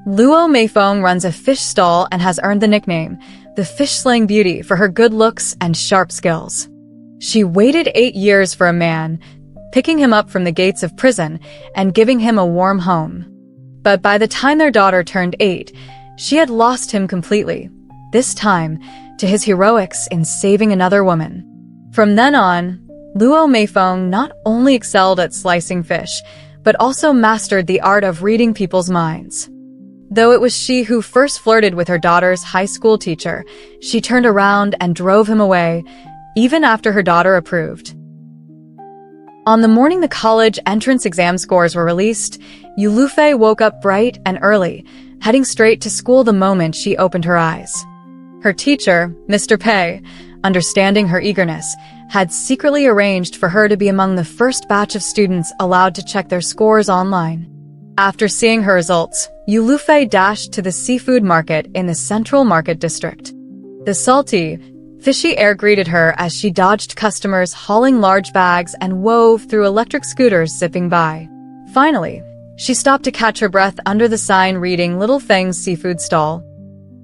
Luo Meifeng runs a fish stall and has earned the nickname, the fish-slaying beauty, for her good looks and sharp skills. She waited 8 years for a man, picking him up from the gates of prison and giving him a warm home. But by the time their daughter turned 8, she had lost him completely, this time to his heroics in saving another woman. From then on, Luo Meifeng not only excelled at slicing fish, but also mastered the art of reading people's minds. Though it was she who first flirted with her daughter's high school teacher, she turned around and drove him away, even after her daughter approved. On the morning the college entrance exam scores were released, Lufei woke up bright and early, heading straight to school the moment she opened her eyes. Her teacher, Mr. Pei, understanding her eagerness, had secretly arranged for her to be among the first batch of students allowed to check their scores online. After seeing her results, Lufei dashed to the seafood market in the Central Market District. The salty, fishy air greeted her as she dodged customers hauling large bags and wove through electric scooters zipping by. Finally, she stopped to catch her breath under the sign reading Little Feng's Seafood Stall.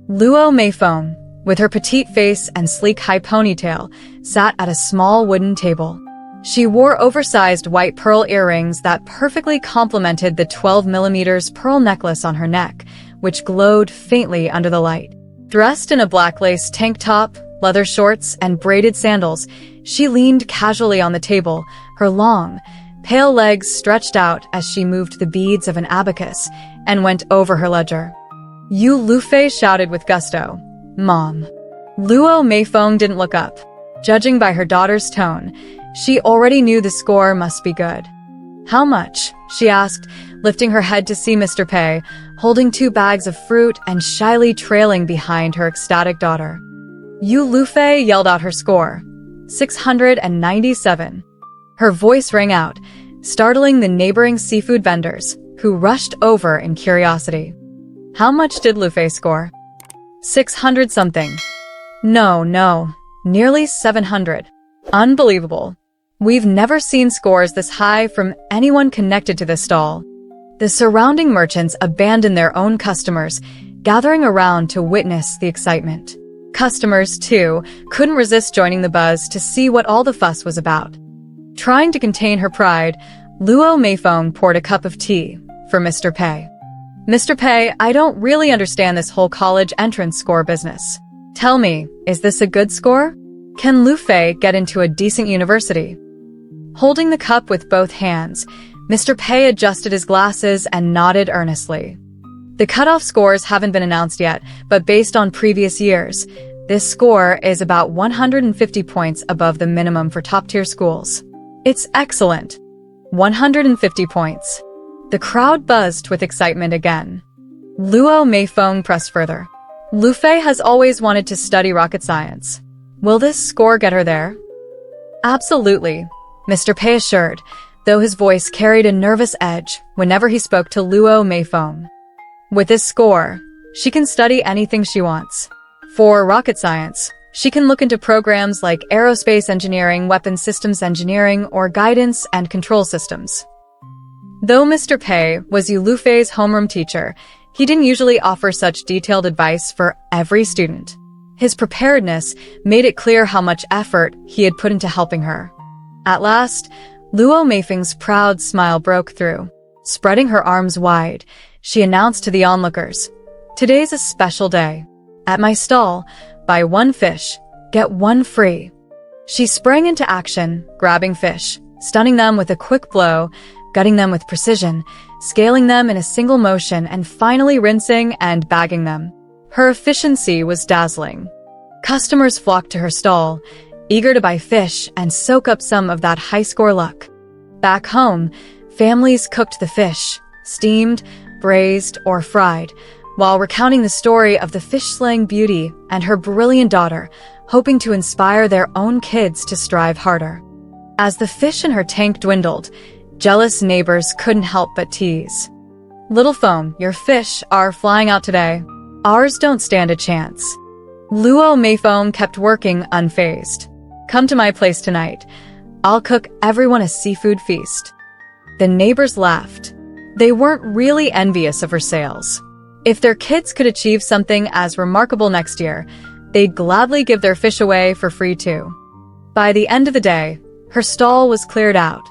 Luo Meifeng, with her petite face and sleek high ponytail, sat at a small wooden table. She wore oversized white pearl earrings that perfectly complemented the 12mm pearl necklace on her neck, which glowed faintly under the light. Dressed in a black lace tank top, leather shorts, and braided sandals, she leaned casually on the table, her long, pale legs stretched out as she moved the beads of an abacus and went over her ledger. Lufei shouted with gusto, "Mom." Luo Meifeng didn't look up. Judging by her daughter's tone, she already knew the score must be good. "How much?" she asked, lifting her head to see Mr. Pei, holding 2 bags of fruit and shyly trailing behind her ecstatic daughter. Lufei yelled out her score, 697. Her voice rang out, startling the neighboring seafood vendors, who rushed over in curiosity. How much did Lufei score? 600 something. No, nearly 700. Unbelievable. We've never seen scores this high from anyone connected to this stall. The surrounding merchants abandoned their own customers, gathering around to witness the excitement. Customers, too, couldn't resist joining the buzz to see what all the fuss was about. Trying to contain her pride, Luo Meifeng poured a cup of tea for Mr. Pei. "Mr. Pei, I don't really understand this whole college entrance score business. Tell me, is this a good score? Can Lufei get into a decent university?" Holding the cup with both hands, Mr. Pei adjusted his glasses and nodded earnestly. The cutoff scores haven't been announced yet, but based on previous years, this score is about 150 points above the minimum for top-tier schools. It's excellent. 150 points. The crowd buzzed with excitement again. Luo Meifeng pressed further. Lufei has always wanted to study rocket science. Will this score get her there? Absolutely, Mr. Pei assured, though his voice carried a nervous edge whenever he spoke to Luo Meifeng. With this score, she can study anything she wants. For rocket science, she can look into programs like aerospace engineering, weapons systems engineering, or guidance and control systems. Though Mr. Pei was Lufei's homeroom teacher, he didn't usually offer such detailed advice for every student. His preparedness made it clear how much effort he had put into helping her. At last, Luo Meifeng's proud smile broke through. Spreading her arms wide, she announced to the onlookers, "Today's a special day. At my stall, buy 1 fish, get 1 free." She sprang into action, grabbing fish, stunning them with a quick blow, gutting them with precision, scaling them in a single motion, and finally rinsing and bagging them. Her efficiency was dazzling. Customers flocked to her stall, eager to buy fish and soak up some of that high-score luck. Back home, families cooked the fish, steamed, braised, or fried, while recounting the story of the fish-slaying beauty and her brilliant daughter, hoping to inspire their own kids to strive harder. As the fish in her tank dwindled, jealous neighbors couldn't help but tease. "Little phone, your fish are flying out today. Ours don't stand a chance." Luo Meifeng kept working unfazed. "Come to my place tonight. I'll cook everyone a seafood feast." The neighbors laughed. They weren't really envious of her sales. If their kids could achieve something as remarkable next year, they'd gladly give their fish away for free too. By the end of the day, her stall was cleared out.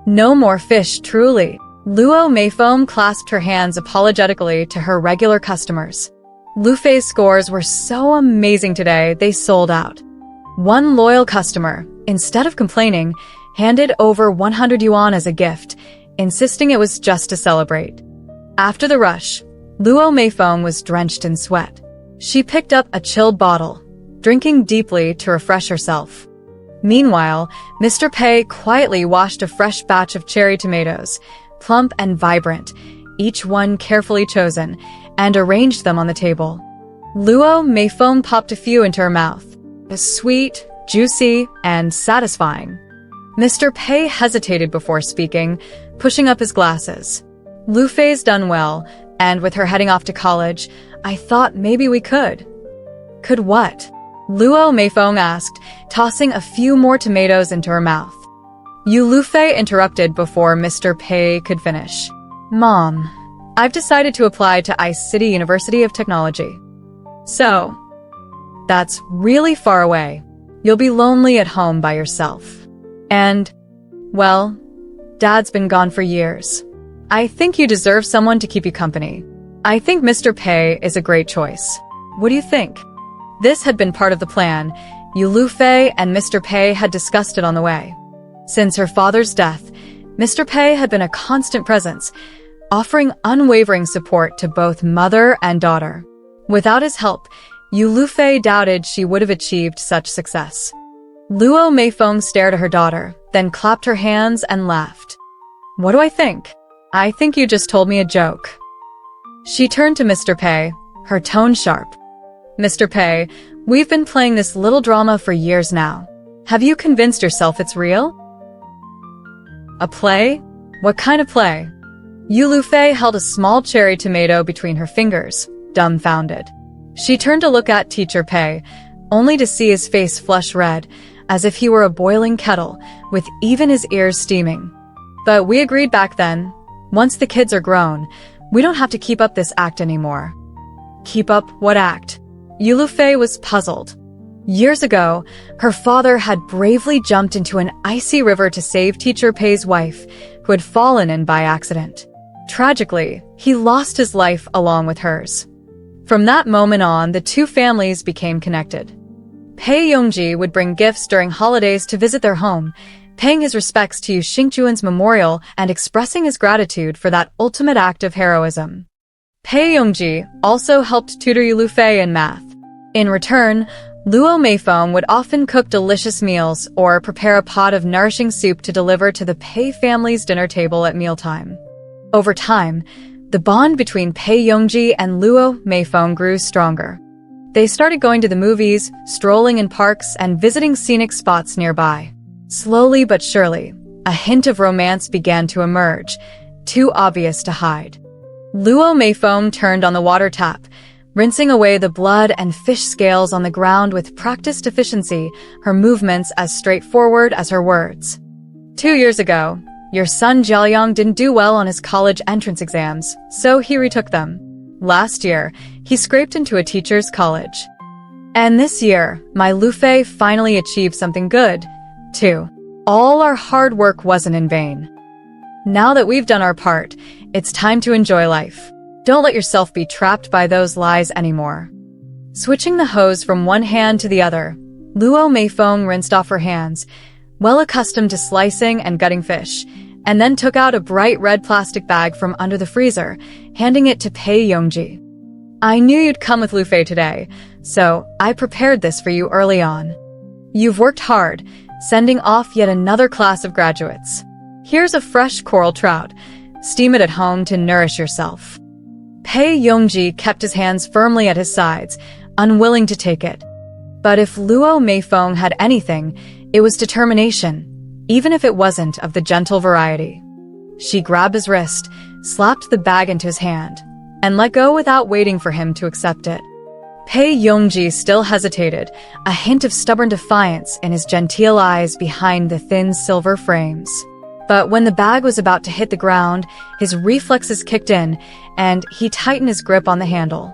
No more fish, truly. Luo Meifeng clasped her hands apologetically to her regular customers. Lufei's scores were so amazing today, they sold out. One loyal customer, instead of complaining, handed over 100 yuan as a gift, insisting it was just to celebrate. After the rush, Luo Meifeng was drenched in sweat. She picked up a chilled bottle, drinking deeply to refresh herself. Meanwhile, Mr. Pei quietly washed a fresh batch of cherry tomatoes, plump and vibrant, each one carefully chosen, and arranged them on the table. Luo Meifeng popped a few into her mouth, sweet, juicy, and satisfying. Mr. Pei hesitated before speaking, pushing up his glasses. Lufei's done well, and with her heading off to college, I thought maybe we could. Could what? Luo Meifeng asked, tossing a few more tomatoes into her mouth. Lufei interrupted before Mr. Pei could finish. Mom, I've decided to apply to Ice City University of Technology. So, that's really far away. You'll be lonely at home by yourself. And, well, Dad's been gone for years. I think you deserve someone to keep you company. I think Mr. Pei is a great choice. What do you think? This had been part of the plan. Lufei and Mr. Pei had discussed it on the way. Since her father's death, Mr. Pei had been a constant presence, offering unwavering support to both mother and daughter. Without his help, Lufei doubted she would have achieved such success. Luo Meifeng stared at her daughter, then clapped her hands and laughed. What do I think? I think you just told me a joke. She turned to Mr. Pei, her tone sharp. Mr. Pei, we've been playing this little drama for years now. Have you convinced yourself it's real? A play? What kind of play? Lufei held a small cherry tomato between her fingers, dumbfounded. She turned to look at Teacher Pei, only to see his face flush red, as if he were a boiling kettle, with even his ears steaming. But we agreed back then, once the kids are grown, we don't have to keep up this act anymore. Keep up what act? Lufei was puzzled. Years ago, her father had bravely jumped into an icy river to save Teacher Pei's wife, who had fallen in by accident. Tragically, he lost his life along with hers. From that moment on, the two families became connected. Pei Yongji would bring gifts during holidays to visit their home, paying his respects to Xingjuan's memorial and expressing his gratitude for that ultimate act of heroism. Pei Yongji also helped tutor Lufei in math. In return, Luo Meifeng would often cook delicious meals or prepare a pot of nourishing soup to deliver to the Pei family's dinner table at mealtime. Over time, the bond between Pei Yongji and Luo Meifeng grew stronger. They started going to the movies, strolling in parks, and visiting scenic spots nearby. Slowly but surely, a hint of romance began to emerge, too obvious to hide. Luo Meifeng turned on the water tap, rinsing away the blood and fish scales on the ground with practiced efficiency, her movements as straightforward as her words. 2 years ago, your son Jiaoyang didn't do well on his college entrance exams, so he retook them. Last year, he scraped into a teacher's college. And this year, my Lufei finally achieved something good, too. All our hard work wasn't in vain. Now that we've done our part, it's time to enjoy life. Don't let yourself be trapped by those lies anymore. Switching the hose from one hand to the other, Luo Meifeng rinsed off her hands, well accustomed to slicing and gutting fish, and then took out a bright red plastic bag from under the freezer, handing it to Pei Yongji. I knew you'd come with Lufei today, so I prepared this for you early on. You've worked hard, sending off yet another class of graduates. Here's a fresh coral trout. Steam it at home to nourish yourself. Pei Yongji kept his hands firmly at his sides, unwilling to take it. But if Luo Meifeng had anything, it was determination, even if it wasn't of the gentle variety. She grabbed his wrist, slapped the bag into his hand, and let go without waiting for him to accept it. Pei Yongji still hesitated, a hint of stubborn defiance in his genteel eyes behind the thin silver frames. But when the bag was about to hit the ground, his reflexes kicked in, and he tightened his grip on the handle.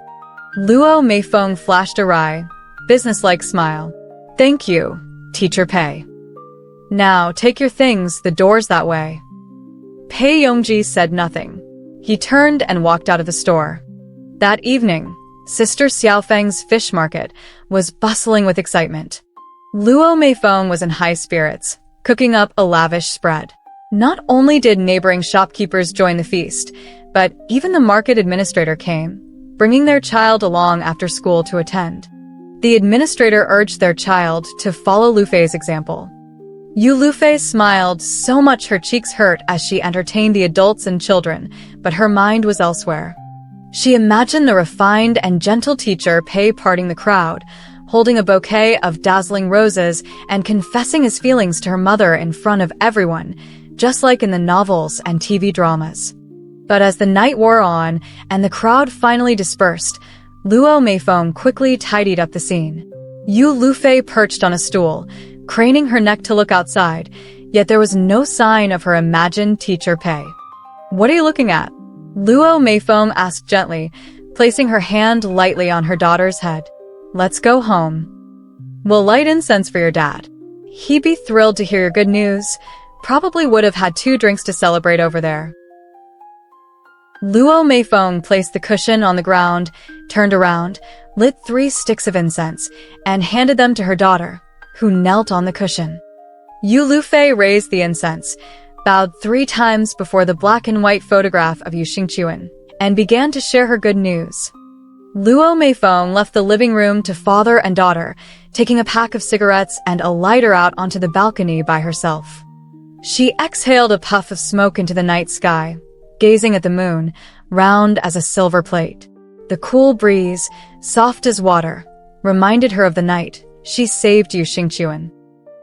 Luo Meifeng flashed a wry, businesslike smile. "Thank you, Teacher Pei. Now, take your things, the door's that way." Pei Yongji said nothing. He turned and walked out of the store. That evening, Sister Xiaofeng's fish market was bustling with excitement. Luo Meifeng was in high spirits, cooking up a lavish spread. Not only did neighboring shopkeepers join the feast, but even the market administrator came, bringing their child along after school to attend. The administrator urged their child to follow Lufei's example. Lufei smiled so much her cheeks hurt as she entertained the adults and children, but her mind was elsewhere. She imagined the refined and gentle Teacher Pei parting the crowd, holding a bouquet of dazzling roses and confessing his feelings to her mother in front of everyone, just like in the novels and TV dramas. But as the night wore on and the crowd finally dispersed, Luo Meifeng quickly tidied up the scene. Lufei perched on a stool, craning her neck to look outside, yet there was no sign of her imagined Teacher Pei. "What are you looking at?" Luo Meifeng asked gently, placing her hand lightly on her daughter's head. "Let's go home. We'll light incense for your dad. He'd be thrilled to hear your good news. Probably would have had 2 drinks to celebrate over there." Luo Meifeng placed the cushion on the ground, turned around, lit 3 sticks of incense, and handed them to her daughter, who knelt on the cushion. Lufei raised the incense, bowed 3 times before the black and white photograph of Xingqiuan, and began to share her good news. Luo Meifeng left the living room to father and daughter, taking a pack of cigarettes and a lighter out onto the balcony by herself. She exhaled a puff of smoke into the night sky, gazing at the moon, round as a silver plate. The cool breeze, soft as water, reminded her of the night she saved Xingqiuan.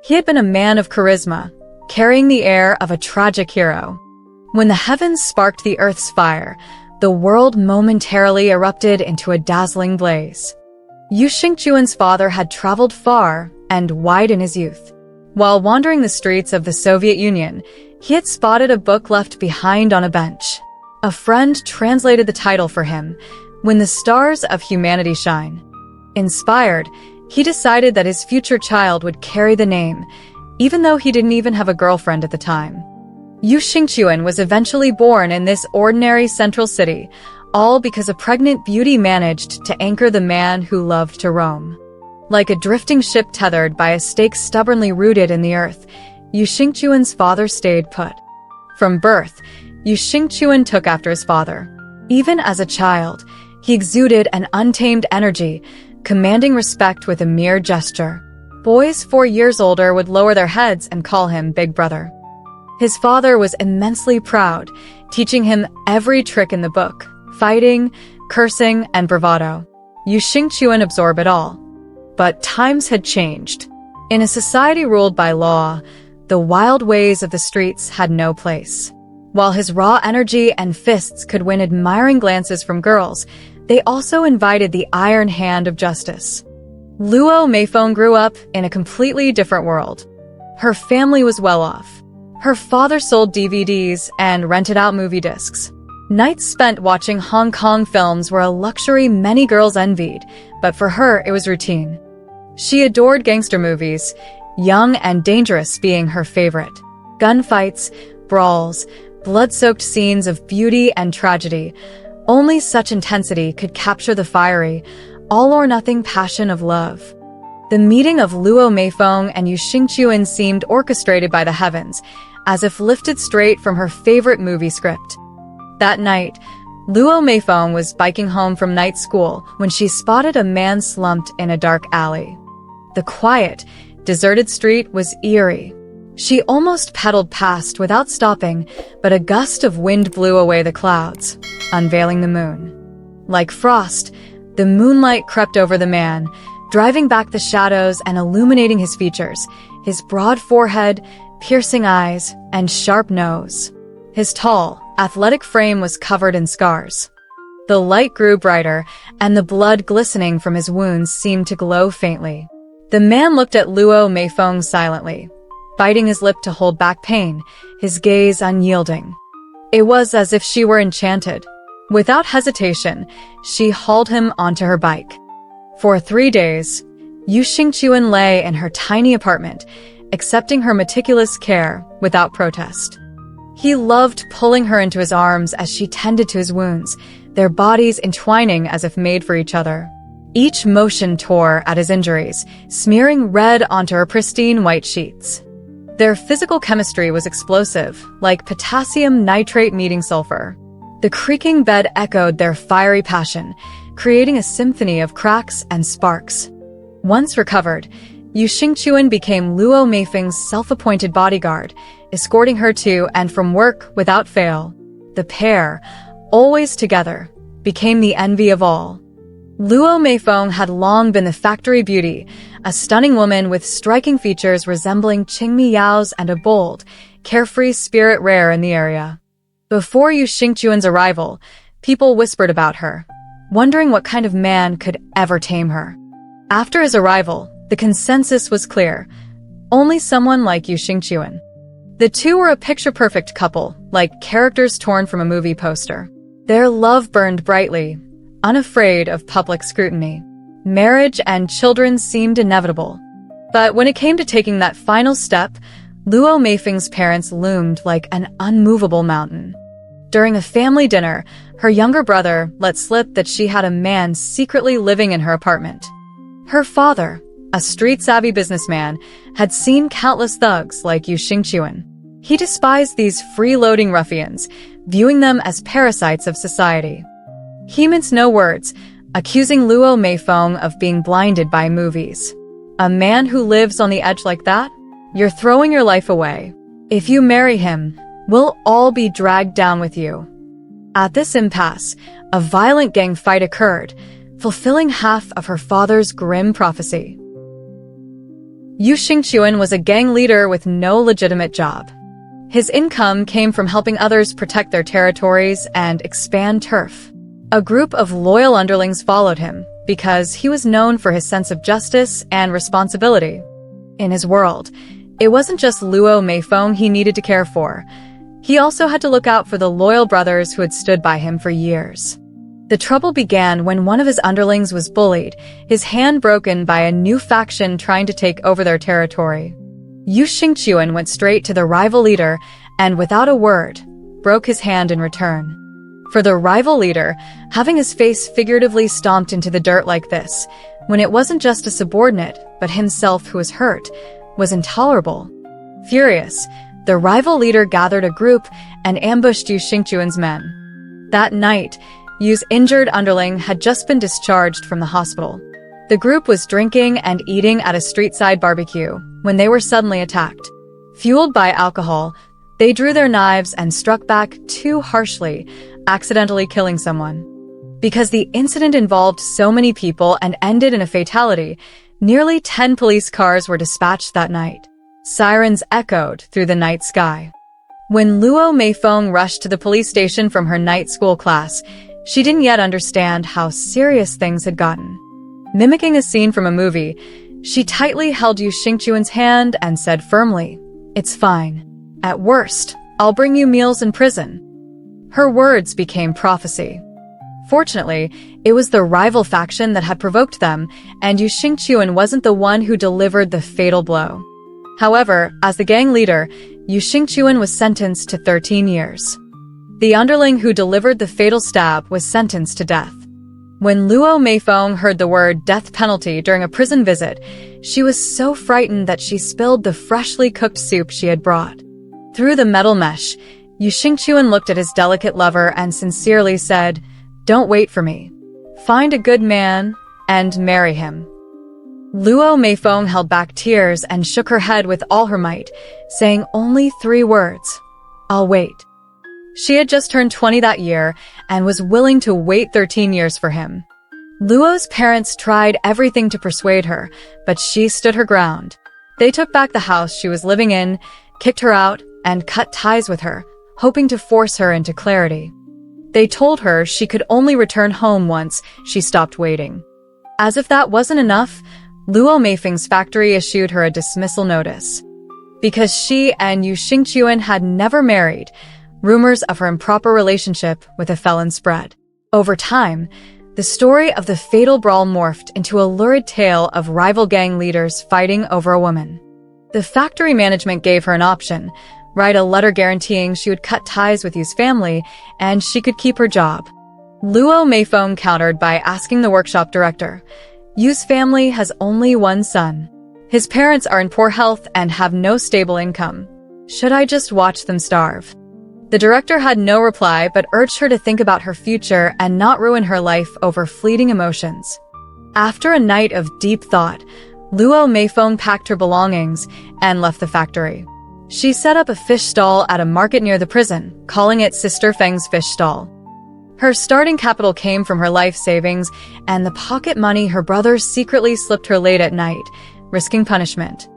He had been a man of charisma, carrying the air of a tragic hero. When the heavens sparked the earth's fire, the world momentarily erupted into a dazzling blaze. Xingqiuan's father had traveled far and wide in his youth. While wandering the streets of the Soviet Union, he had spotted a book left behind on a bench. A friend translated the title for him, When the Stars of Humanity Shine. Inspired, he decided that his future child would carry the name, even though he didn't even have a girlfriend at the time. Xingqiuan was eventually born in this ordinary central city, all because a pregnant beauty managed to anchor the man who loved to roam. Like a drifting ship tethered by a stake stubbornly rooted in the earth, Xingqiuan's father stayed put. From birth, Xingqiuan took after his father. Even as a child, he exuded an untamed energy, commanding respect with a mere gesture. Boys 4 years older would lower their heads and call him Big Brother. His father was immensely proud, teaching him every trick in the book, fighting, cursing, and bravado. Xingqiuan absorbed it all. But times had changed. In a society ruled by law, the wild ways of the streets had no place. While his raw energy and fists could win admiring glances from girls, they also invited the iron hand of justice. Luo Meifeng grew up in a completely different world. Her family was well off. Her father sold DVDs and rented out movie discs. Nights spent watching Hong Kong films were a luxury many girls envied, but for her it was routine. She adored gangster movies, Young and Dangerous being her favorite. Gunfights, brawls, blood-soaked scenes of beauty and tragedy. Only such intensity could capture the fiery, all-or-nothing passion of love. The meeting of Luo Meifeng and Xingqiuan seemed orchestrated by the heavens, as if lifted straight from her favorite movie script. That night, Luo Meifeng was biking home from night school when she spotted a man slumped in a dark alley. The quiet, deserted street was eerie. She almost pedaled past without stopping, but a gust of wind blew away the clouds, unveiling the moon. Like frost, the moonlight crept over the man, driving back the shadows and illuminating his features, his broad forehead, piercing eyes, and sharp nose. His tall, athletic frame was covered in scars. The light grew brighter, and the blood glistening from his wounds seemed to glow faintly. The man looked at Luo Meifeng silently, biting his lip to hold back pain, his gaze unyielding. It was as if she were enchanted. Without hesitation, she hauled him onto her bike. For 3 days, Yu Xingqiuan lay in her tiny apartment, accepting her meticulous care without protest. He loved pulling her into his arms as she tended to his wounds, their bodies entwining as if made for each other. Each motion tore at his injuries, smearing red onto her pristine white sheets. Their physical chemistry was explosive, like potassium nitrate meeting sulfur. The creaking bed echoed their fiery passion, creating a symphony of cracks and sparks. Once recovered, Yu Xingqiuan became Luo Meifeng's self-appointed bodyguard, escorting her to and from work without fail. The pair, always together, became the envy of all. Luo Meifeng had long been the factory beauty, a stunning woman with striking features resembling Qingmi Yao's and a bold, carefree spirit rare in the area. Before Yu Xingqiuan's arrival, people whispered about her, wondering what kind of man could ever tame her. After his arrival, the consensus was clear: only someone like Yu Xingqiuan. The two were a picture-perfect couple, like characters torn from a movie poster. Their love burned brightly, unafraid of public scrutiny. Marriage and children seemed inevitable. But when it came to taking that final step, Luo Meifeng's parents loomed like an unmovable mountain. During a family dinner, her younger brother let slip that she had a man secretly living in her apartment. Her father, a street-savvy businessman, had seen countless thugs like Yu Xingqiuan. He despised these freeloading ruffians, viewing them as parasites of society. He minced no words, accusing Luo Meifeng of being blinded by movies. A man who lives on the edge like that? You're throwing your life away. If you marry him, we'll all be dragged down with you. At this impasse, a violent gang fight occurred, fulfilling half of her father's grim prophecy. Yu Xingqiuan was a gang leader with no legitimate job. His income came from helping others protect their territories and expand turf. A group of loyal underlings followed him because he was known for his sense of justice and responsibility. In his world, it wasn't just Luo Meifeng he needed to care for. He also had to look out for the loyal brothers who had stood by him for years. The trouble began when one of his underlings was bullied, his hand broken by a new faction trying to take over their territory. Yu Xingqiuan went straight to the rival leader and, without a word, broke his hand in return. For the rival leader, having his face figuratively stomped into the dirt like this, when it wasn't just a subordinate, but himself who was hurt, was intolerable. Furious, the rival leader gathered a group and ambushed Yu Xingqiuan's men. That night, Yu's injured underling had just been discharged from the hospital. The group was drinking and eating at a street-side barbecue when they were suddenly attacked. Fueled by alcohol, they drew their knives and struck back too harshly, accidentally killing someone. Because the incident involved so many people and ended in a fatality, nearly 10 police cars were dispatched that night. Sirens echoed through the night sky. When Luo Meifeng rushed to the police station from her night school class, she didn't yet understand how serious things had gotten. Mimicking a scene from a movie, she tightly held Yu Xingqiuan's hand and said firmly, "It's fine. At worst, I'll bring you meals in prison." Her words became prophecy. Fortunately, it was the rival faction that had provoked them, and Yu Xingqiuan wasn't the one who delivered the fatal blow. However, as the gang leader, Yu Xingqiuan was sentenced to 13 years. The underling who delivered the fatal stab was sentenced to death. When Luo Meifeng heard the word death penalty during a prison visit, she was so frightened that she spilled the freshly cooked soup she had brought. Through the metal mesh, Yu Xingqiuan looked at his delicate lover and sincerely said, "Don't wait for me. Find a good man and marry him." Luo Meifeng held back tears and shook her head with all her might, saying only 3 words, "I'll wait." She had just turned 20 that year and was willing to wait 13 years for him. Luo's parents tried everything to persuade her, but she stood her ground. They took back the house she was living in, kicked her out, and cut ties with her, hoping to force her into clarity. They told her she could only return home once she stopped waiting. As if that wasn't enough, Luo Meifeng's factory issued her a dismissal notice. Because she and Yu Xingqiuan had never married, rumors of her improper relationship with a felon spread. Over time, the story of the fatal brawl morphed into a lurid tale of rival gang leaders fighting over a woman. The factory management gave her an option: write a letter guaranteeing she would cut ties with Yu's family and she could keep her job. Luo Meifeng countered by asking the workshop director, "Yu's family has only one son. His parents are in poor health and have no stable income. Should I just watch them starve?" The director had no reply but urged her to think about her future and not ruin her life over fleeting emotions. After a night of deep thought, Luo Meifeng packed her belongings and left the factory. She set up a fish stall at a market near the prison, calling it Sister Feng's fish stall. Her starting capital came from her life savings and the pocket money her brother secretly slipped her late at night, risking punishment.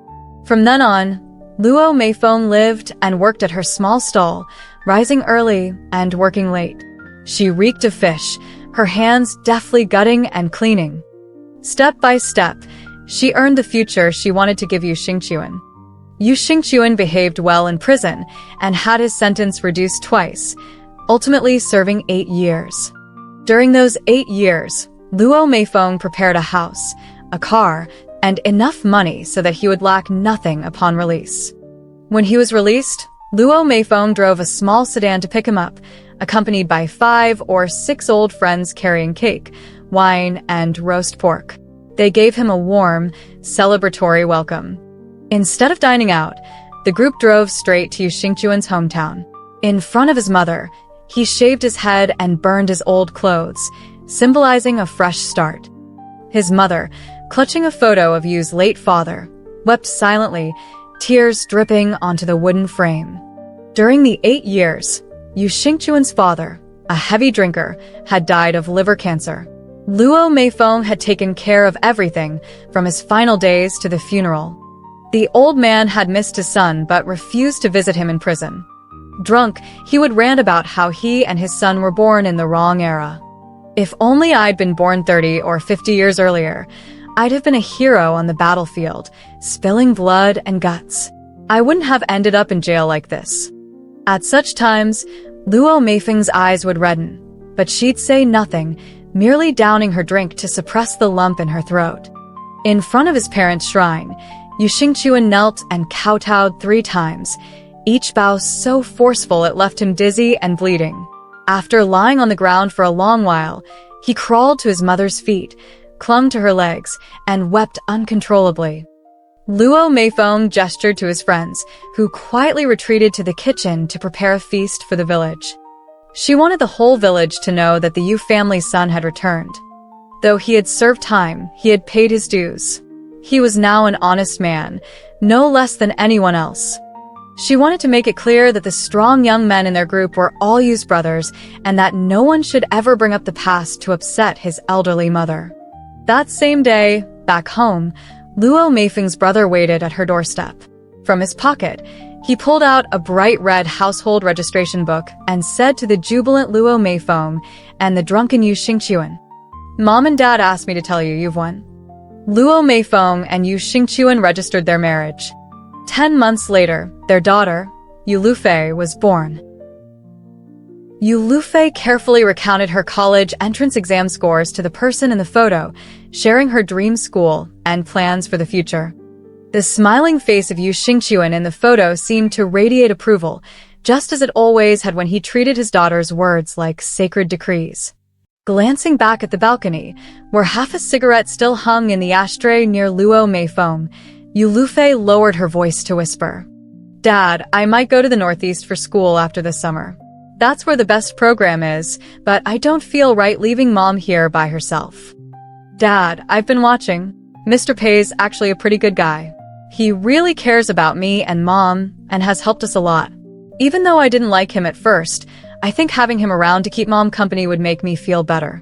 From then on, Luo Meifeng lived and worked at her small stall, rising early and working late. She reeked of fish, her hands deftly gutting and cleaning. Step by step, she earned the future she wanted to give Yu Xingqiuan. Yu Xingqiuan behaved well in prison and had his sentence reduced twice, ultimately serving 8 years. During those 8 years, Luo Meifeng prepared a house, a car, and enough money so that he would lack nothing upon release. When he was released, Luo Meifeng drove a small sedan to pick him up, accompanied by 5 or 6 old friends carrying cake, wine, and roast pork. They gave him a warm, celebratory welcome. Instead of dining out, the group drove straight to Yu Xingqiuan's hometown. In front of his mother, he shaved his head and burned his old clothes, symbolizing a fresh start. His mother, clutching a photo of Yu's late father, wept silently, tears dripping onto the wooden frame. During the 8 years, Yu Xingqiuan's father, a heavy drinker, had died of liver cancer. Luo Meifeng had taken care of everything, from his final days to the funeral. The old man had missed his son but refused to visit him in prison. Drunk, he would rant about how he and his son were born in the wrong era. "If only I'd been born 30 or 50 years earlier, I'd have been a hero on the battlefield, spilling blood and guts. I wouldn't have ended up in jail like this." At such times, Luo Meifeng's eyes would redden, but she'd say nothing, merely downing her drink to suppress the lump in her throat. In front of his parents' shrine, Yu Xingqiuan knelt and kowtowed 3 times, each bow so forceful it left him dizzy and bleeding. After lying on the ground for a long while, he crawled to his mother's feet, clung to her legs, and wept uncontrollably. Luo Meifeng gestured to his friends, who quietly retreated to the kitchen to prepare a feast for the village. She wanted the whole village to know that the Yu family's son had returned. Though he had served time, he had paid his dues. He was now an honest man, no less than anyone else. She wanted to make it clear that the strong young men in their group were all Yu's brothers and that no one should ever bring up the past to upset his elderly mother. That same day, back home, Luo Meifeng's brother waited at her doorstep. From his pocket, he pulled out a bright red household registration book and said to the jubilant Luo Meifeng and the drunken Yu Xingqiuan, "Mom and Dad asked me to tell you you've won." Luo Meifeng and Yu Xingqiuan registered their marriage. 10 months later, their daughter, Yu Lufei, was born. Yu Lufei carefully recounted her college entrance exam scores to the person in the photo, sharing her dream school and plans for the future. The smiling face of Yu Xingqiuan in the photo seemed to radiate approval, just as it always had when he treated his daughter's words like sacred decrees. Glancing back at the balcony, where half a cigarette still hung in the ashtray near Luo Meifeng, Yu Lufei lowered her voice to whisper, "Dad, I might go to the Northeast for school after this summer. That's where the best program is, but I don't feel right leaving Mom here by herself." "Dad, I've been watching. Mr. Pei's actually a pretty good guy. He really cares about me and Mom and has helped us a lot. Even though I didn't like him at first, I think having him around to keep Mom company would make me feel better."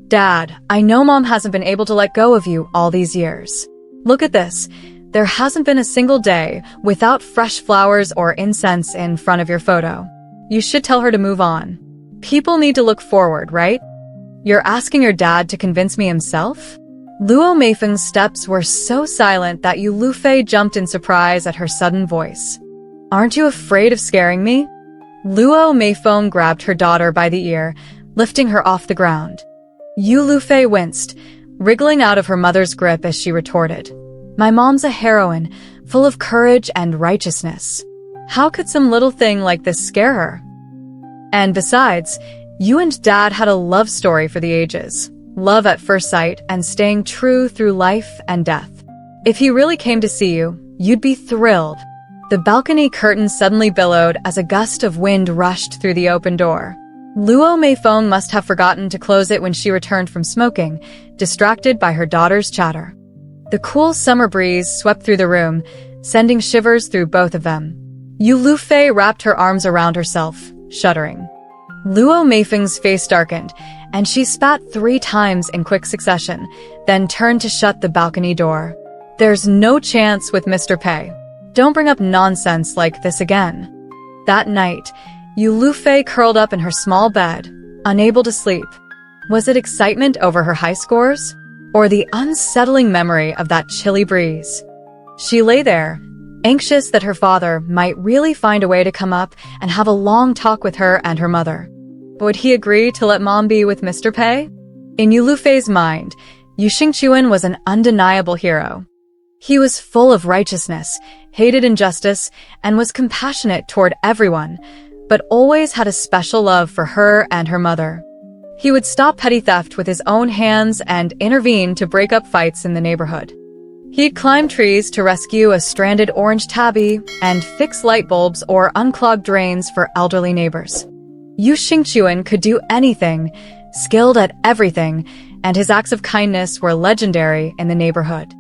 "Dad, I know Mom hasn't been able to let go of you all these years. Look at this. There hasn't been a single day without fresh flowers or incense in front of your photo. You should tell her to move on. People need to look forward, right? You're asking your dad to convince me himself?" Luo Meifeng's steps were so silent that Lufei jumped in surprise at her sudden voice. "Aren't you afraid of scaring me?" Luo Meifeng grabbed her daughter by the ear, lifting her off the ground. Lufei winced, wriggling out of her mother's grip as she retorted, "My mom's a heroine, full of courage and righteousness. How could some little thing like this scare her? And besides, you and Dad had a love story for the ages. Love at first sight and staying true through life and death. If he really came to see you, you'd be thrilled." The balcony curtain suddenly billowed as a gust of wind rushed through the open door. Luo Meifeng must have forgotten to close it when she returned from smoking, distracted by her daughter's chatter. The cool summer breeze swept through the room, sending shivers through both of them. Lufei wrapped her arms around herself, shuddering. Luo Meifeng's face darkened, and she spat 3 times in quick succession, then turned to shut the balcony door. "There's no chance with Mr. Pei. Don't bring up nonsense like this again." That night, Lufei curled up in her small bed, unable to sleep. Was it excitement over her high scores? Or the unsettling memory of that chilly breeze? She lay there, anxious that her father might really find a way to come up and have a long talk with her and her mother. Would he agree to let Mom be with Mr. Pei? In Lufei's mind, Yu Xingchuan was an undeniable hero. He was full of righteousness, hated injustice, and was compassionate toward everyone, but always had a special love for her and her mother. He would stop petty theft with his own hands and intervene to break up fights in the neighborhood. He'd climb trees to rescue a stranded orange tabby and fix light bulbs or unclog drains for elderly neighbors. Yu Xingchuan could do anything, skilled at everything, and his acts of kindness were legendary in the neighborhood.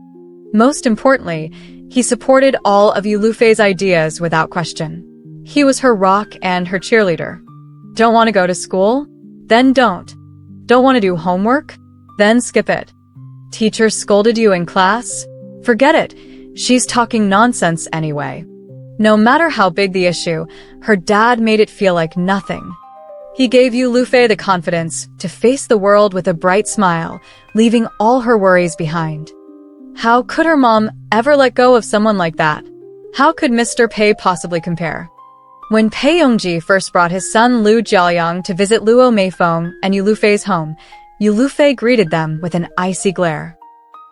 Most importantly, he supported all of Lufei's ideas without question. He was her rock and her cheerleader. Don't want to go to school? Then don't. Don't want to do homework? Then skip it. Teacher scolded you in class? Forget it. She's talking nonsense anyway. No matter how big the issue, her dad made it feel like nothing. He gave Lufei the confidence to face the world with a bright smile, leaving all her worries behind. How could her mom ever let go of someone like that? How could Mr. Pei possibly compare? When Pei Yongji first brought his son Lu Jiaoyang to visit Luo Meifeng and Lufei's home, Lufei greeted them with an icy glare.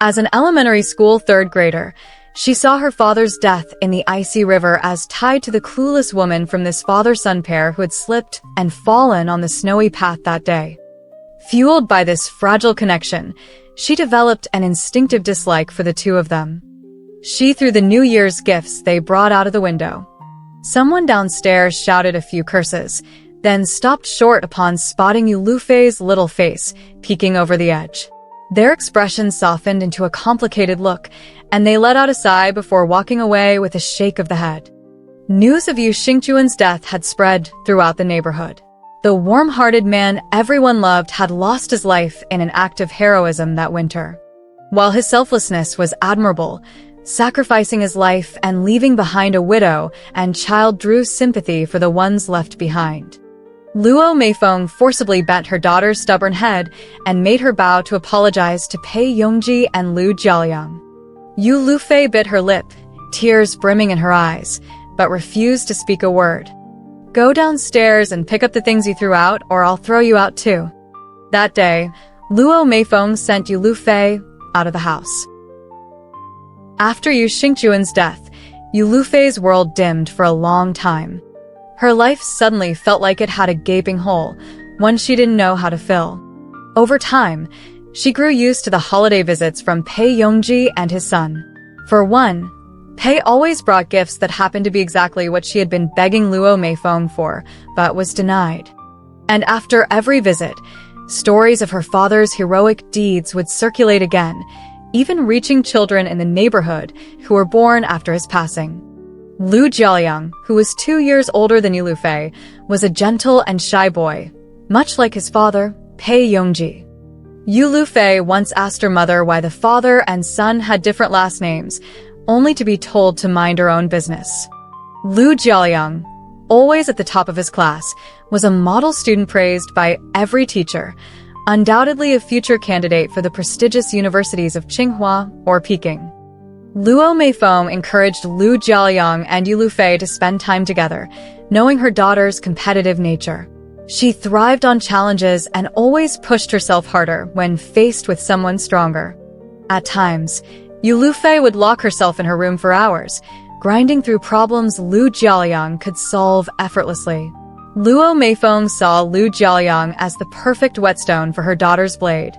As an elementary school 3rd grader, she saw her father's death in the icy river as tied to the clueless woman from this father-son pair who had slipped and fallen on the snowy path that day. Fueled by this fragile connection, she developed an instinctive dislike for the two of them. She threw the New Year's gifts they brought out of the window. Someone downstairs shouted a few curses, then stopped short upon spotting Lufei's little face peeking over the edge. Their expressions softened into a complicated look, and they let out a sigh before walking away with a shake of the head. News of Yu Xingchuan's death had spread throughout the neighborhood. The warm-hearted man everyone loved had lost his life in an act of heroism that winter. While his selflessness was admirable, sacrificing his life and leaving behind a widow and child drew sympathy for the ones left behind. Luo Meifeng forcibly bent her daughter's stubborn head and made her bow to apologize to Pei Yongji and Lu Jiaoyang. Lufei bit her lip, tears brimming in her eyes, but refused to speak a word. "Go downstairs and pick up the things you threw out, or I'll throw you out too." That day, Luo Meifeng sent Lufei out of the house. After Yu Xingchuan's death, Lufei's world dimmed for a long time. Her life suddenly felt like it had a gaping hole, one she didn't know how to fill. Over time, she grew used to the holiday visits from Pei Yongji and his son. For one, Pei always brought gifts that happened to be exactly what she had been begging Luo Meifeng for, but was denied. And after every visit, stories of her father's heroic deeds would circulate again, even reaching children in the neighborhood who were born after his passing. Lu Jiaoyang, who was 2 years older than Lufei, was a gentle and shy boy, much like his father, Pei Yongji. Lufei once asked her mother why the father and son had different last names, only to be told to mind her own business. Lu Jiaoyang, always at the top of his class, was a model student praised by every teacher, undoubtedly a future candidate for the prestigious universities of Tsinghua or Peking. Luo Meifeng encouraged Lu Jiaoyang and Yu Lufei to spend time together, knowing her daughter's competitive nature. She thrived on challenges and always pushed herself harder when faced with someone stronger. At times, Yu Lufei would lock herself in her room for hours, grinding through problems Lu Jiaoyang could solve effortlessly. Luo Meifeng saw Lu Jiaoyang as the perfect whetstone for her daughter's blade.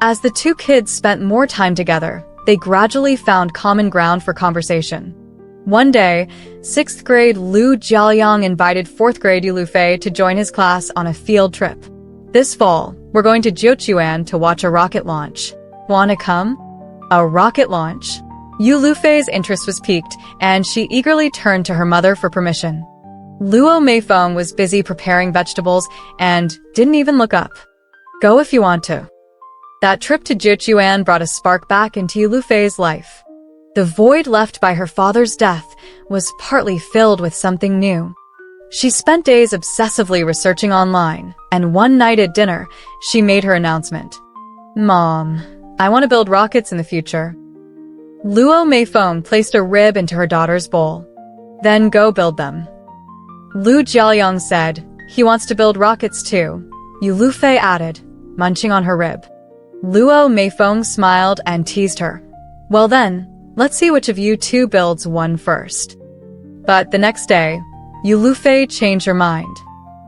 As the two kids spent more time together, they gradually found common ground for conversation. One day, 6th grade Lu Jiaoyang invited 4th grade Yu Lufei to join his class on a field trip. This fall, we're going to Jiuquan to watch a rocket launch. Wanna come? A rocket launch? Yu Lufei's interest was piqued, and she eagerly turned to her mother for permission. Luo Meifeng was busy preparing vegetables and didn't even look up. Go if you want to. That trip to Jiuquan brought a spark back into Yu Lufei's life. The void left by her father's death was partly filled with something new. She spent days obsessively researching online, and one night at dinner, she made her announcement. Mom, I want to build rockets in the future. Luo Meifeng placed a rib into her daughter's bowl. Then go build them. Lu Jiaoyang said, he wants to build rockets too. Yu Lufei added, munching on her rib. Luo Meifeng smiled and teased her. Well then, let's see which of you two builds one first. But the next day, Yu Lufei changed her mind.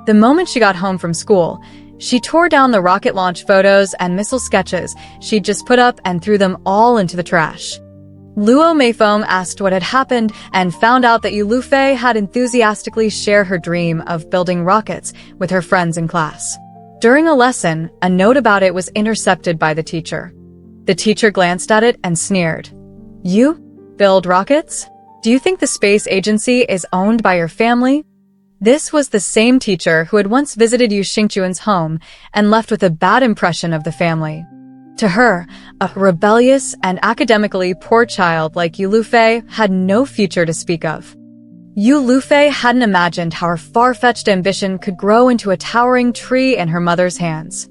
The moment she got home from school, she tore down the rocket launch photos and missile sketches she'd just put up and threw them all into the trash. Luo Meifeng asked what had happened and found out that Yu Lufei had enthusiastically shared her dream of building rockets with her friends in class. During a lesson, a note about it was intercepted by the teacher. The teacher glanced at it and sneered. You? Build rockets? Do you think the space agency is owned by your family? This was the same teacher who had once visited Yu Xingquan's home and left with a bad impression of the family. To her, a rebellious and academically poor child like Yu Lufei had no future to speak of. Yu Lufei hadn't imagined how her far-fetched ambition could grow into a towering tree in her mother's hands.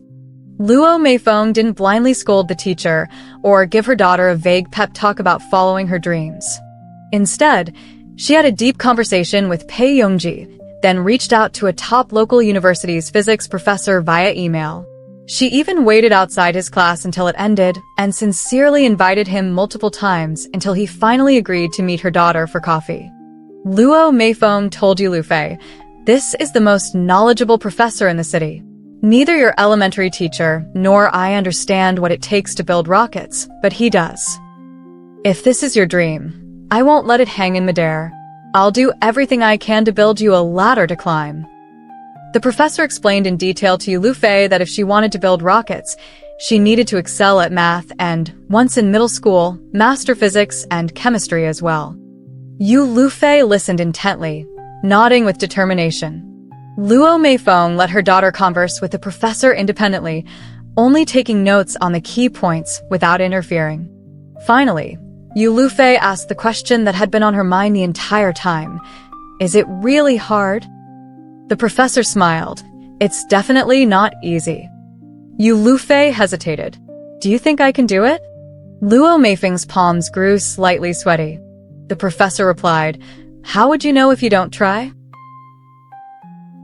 Luo Meifeng didn't blindly scold the teacher or give her daughter a vague pep talk about following her dreams. Instead, she had a deep conversation with Pei Yongji, then reached out to a top local university's physics professor via email. She even waited outside his class until it ended and sincerely invited him multiple times until he finally agreed to meet her daughter for coffee. Luo Meifeng told Yu Lufei, "This is the most knowledgeable professor in the city. Neither your elementary teacher nor I understand what it takes to build rockets, but he does. If this is your dream, I won't let it hang in midair. I'll do everything I can to build you a ladder to climb." The professor explained in detail to Yu Lufei that if she wanted to build rockets, she needed to excel at math and, once in middle school, master physics and chemistry as well. Yu Lufei listened intently, nodding with determination. Luo Meifeng let her daughter converse with the professor independently, only taking notes on the key points without interfering. Finally, Yu Lufei asked the question that had been on her mind the entire time. Is it really hard? The professor smiled. It's definitely not easy. Yu Lufei hesitated. Do you think I can do it? Luo Meifeng's palms grew slightly sweaty. The professor replied, How would you know if you don't try?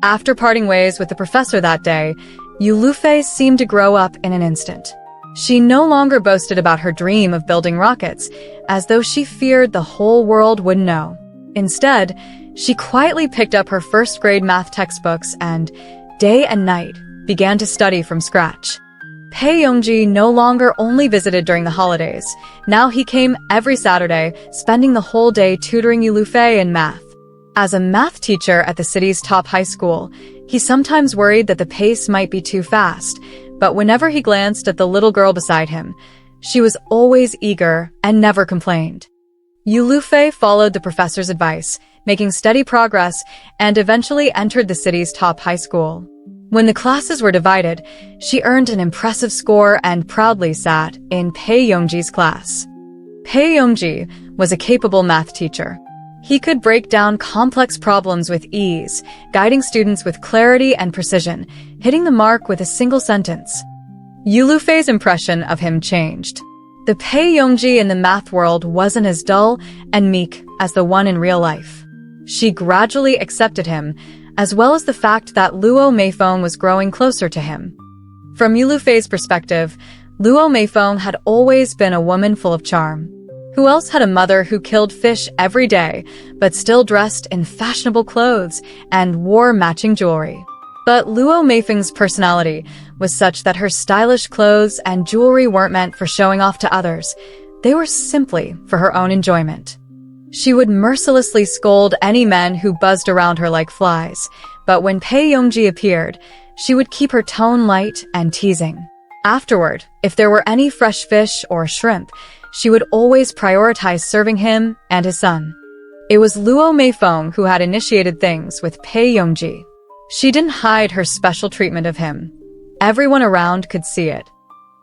After parting ways with the professor that day, Yu Lufei seemed to grow up in an instant. She no longer boasted about her dream of building rockets, as though she feared the whole world would know. Instead, she quietly picked up her first-grade math textbooks and, day and night, began to study from scratch. Pei Yongji no longer only visited during the holidays. Now he came every Saturday, spending the whole day tutoring Yu Lufei in math. As a math teacher at the city's top high school, he sometimes worried that the pace might be too fast, but whenever he glanced at the little girl beside him, she was always eager and never complained. Yu Lufei followed the professor's advice, making steady progress, and eventually entered the city's top high school. When the classes were divided, she earned an impressive score and proudly sat in Pei Yongji's class. Pei Yongji was a capable math teacher. He could break down complex problems with ease, guiding students with clarity and precision, hitting the mark with a single sentence. Lufei's impression of him changed. The Pei Yongji in the math world wasn't as dull and meek as the one in real life. She gradually accepted him, as well as the fact that Luo Meifeng was growing closer to him. From Lufei's perspective, Luo Meifeng had always been a woman full of charm. Who else had a mother who killed fish every day, but still dressed in fashionable clothes and wore matching jewelry? But Luo Meifeng's personality was such that her stylish clothes and jewelry weren't meant for showing off to others. They were simply for her own enjoyment. She would mercilessly scold any men who buzzed around her like flies, but when Pei Yongji appeared, she would keep her tone light and teasing. Afterward, if there were any fresh fish or shrimp, she would always prioritize serving him and his son. It was Luo Meifeng who had initiated things with Pei Yongji. She didn't hide her special treatment of him. Everyone around could see it.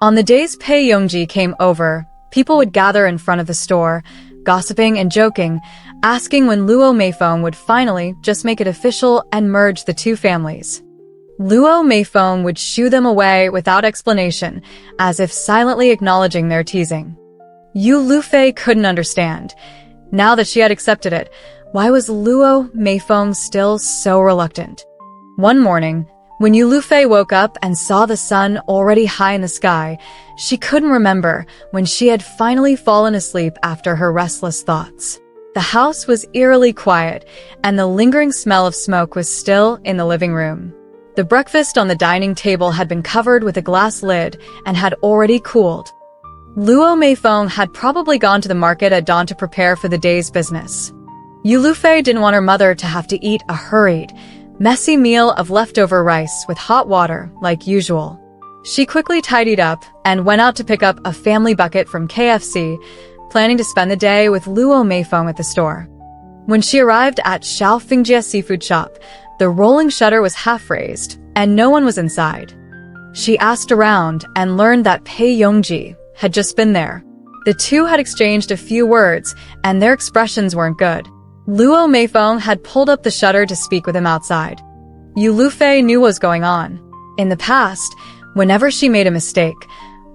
On the days Pei Yongji came over, people would gather in front of the store, gossiping and joking, asking when Luo Meifeng would finally just make it official and merge the two families. Luo Meifeng would shoo them away without explanation, as if silently acknowledging their teasing. Lufei couldn't understand. Now that she had accepted it, why was Luo Meifeng still so reluctant? One morning, when Lufei woke up and saw the sun already high in the sky, she couldn't remember when she had finally fallen asleep after her restless thoughts. The house was eerily quiet, and the lingering smell of smoke was still in the living room. The breakfast on the dining table had been covered with a glass lid and had already cooled. Luo Meifeng had probably gone to the market at dawn to prepare for the day's business. Lufei didn't want her mother to have to eat a hurried, messy meal of leftover rice with hot water like usual. She quickly tidied up and went out to pick up a family bucket from KFC, planning to spend the day with Luo Meifeng at the store. When she arrived at Xiaofengjie seafood shop, the rolling shutter was half raised and no one was inside. She asked around and learned that Pei Yongji had just been there. The two had exchanged a few words and their expressions weren't good. Luo Meifeng had pulled up the shutter to speak with him outside. Lufei knew what was going on. In the past, whenever she made a mistake,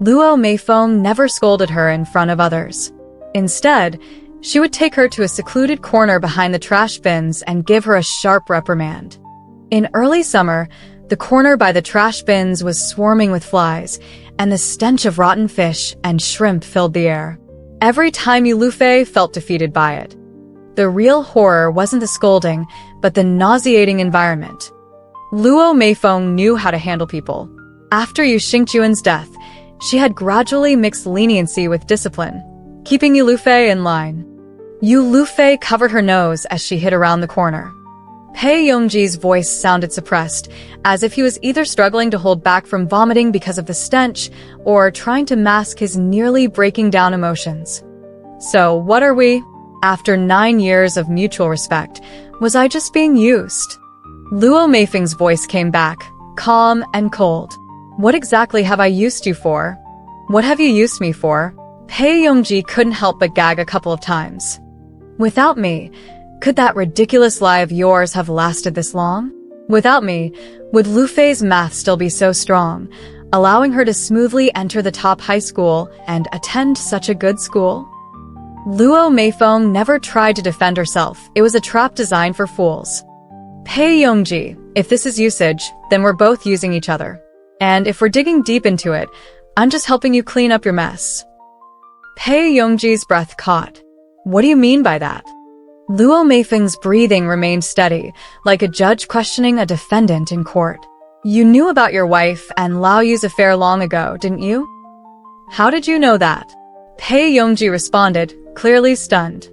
Luo Meifeng never scolded her in front of others. Instead, she would take her to a secluded corner behind the trash bins and give her a sharp reprimand. In early summer, the corner by the trash bins was swarming with flies, and the stench of rotten fish and shrimp filled the air. Every time Lufei felt defeated by it. The real horror wasn't the scolding, but the nauseating environment. Luo Meifeng knew how to handle people. After Yu Xingjuan's death, she had gradually mixed leniency with discipline, keeping Lufei in line. Lufei covered her nose as she hid around the corner. Pei Yongji's voice sounded suppressed, as if he was either struggling to hold back from vomiting because of the stench, or trying to mask his nearly breaking down emotions. So, what are we? After 9 years of mutual respect, was I just being used? Luo Meifeng's voice came back, calm and cold. What exactly have I used you for? What have you used me for? Pei Yongji couldn't help but gag a couple of times. Without me, could that ridiculous lie of yours have lasted this long? Without me, would Lufei's math still be so strong, allowing her to smoothly enter the top high school and attend such a good school? Luo Meifeng never tried to defend herself. It was a trap designed for fools. Pei Yongji, if this is usage, then we're both using each other. And if we're digging deep into it, I'm just helping you clean up your mess. Pei Yongji's breath caught. What do you mean by that? Luo Meifeng's breathing remained steady, like a judge questioning a defendant in court. You knew about your wife and Lao Yu's affair long ago, didn't you? How did you know that? Pei Yongji responded, clearly stunned.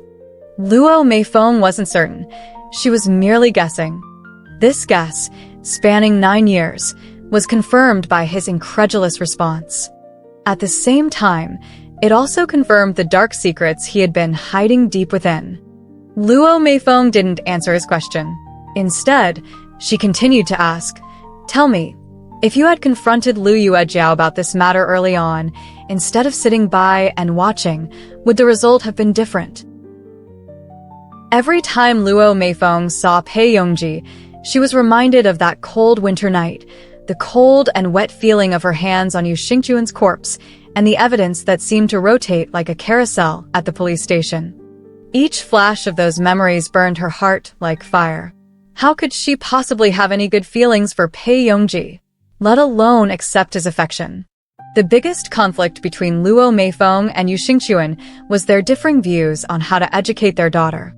Luo Meifeng wasn't certain. She was merely guessing. This guess, spanning 9 years, was confirmed by his incredulous response. At the same time, it also confirmed the dark secrets he had been hiding deep within. Luo Meifeng didn't answer his question. Instead, she continued to ask, tell me, if you had confronted Lu Yuejiao about this matter early on, instead of sitting by and watching, would the result have been different? Every time Luo Meifeng saw Pei Yongji, she was reminded of that cold winter night, the cold and wet feeling of her hands on Yu Xingchuan's corpse, and the evidence that seemed to rotate like a carousel at the police station. Each flash of those memories burned her heart like fire. How could she possibly have any good feelings for Pei Yongji, let alone accept his affection? The biggest conflict between Luo Meifeng and Yu Xingchuan was their differing views on how to educate their daughter.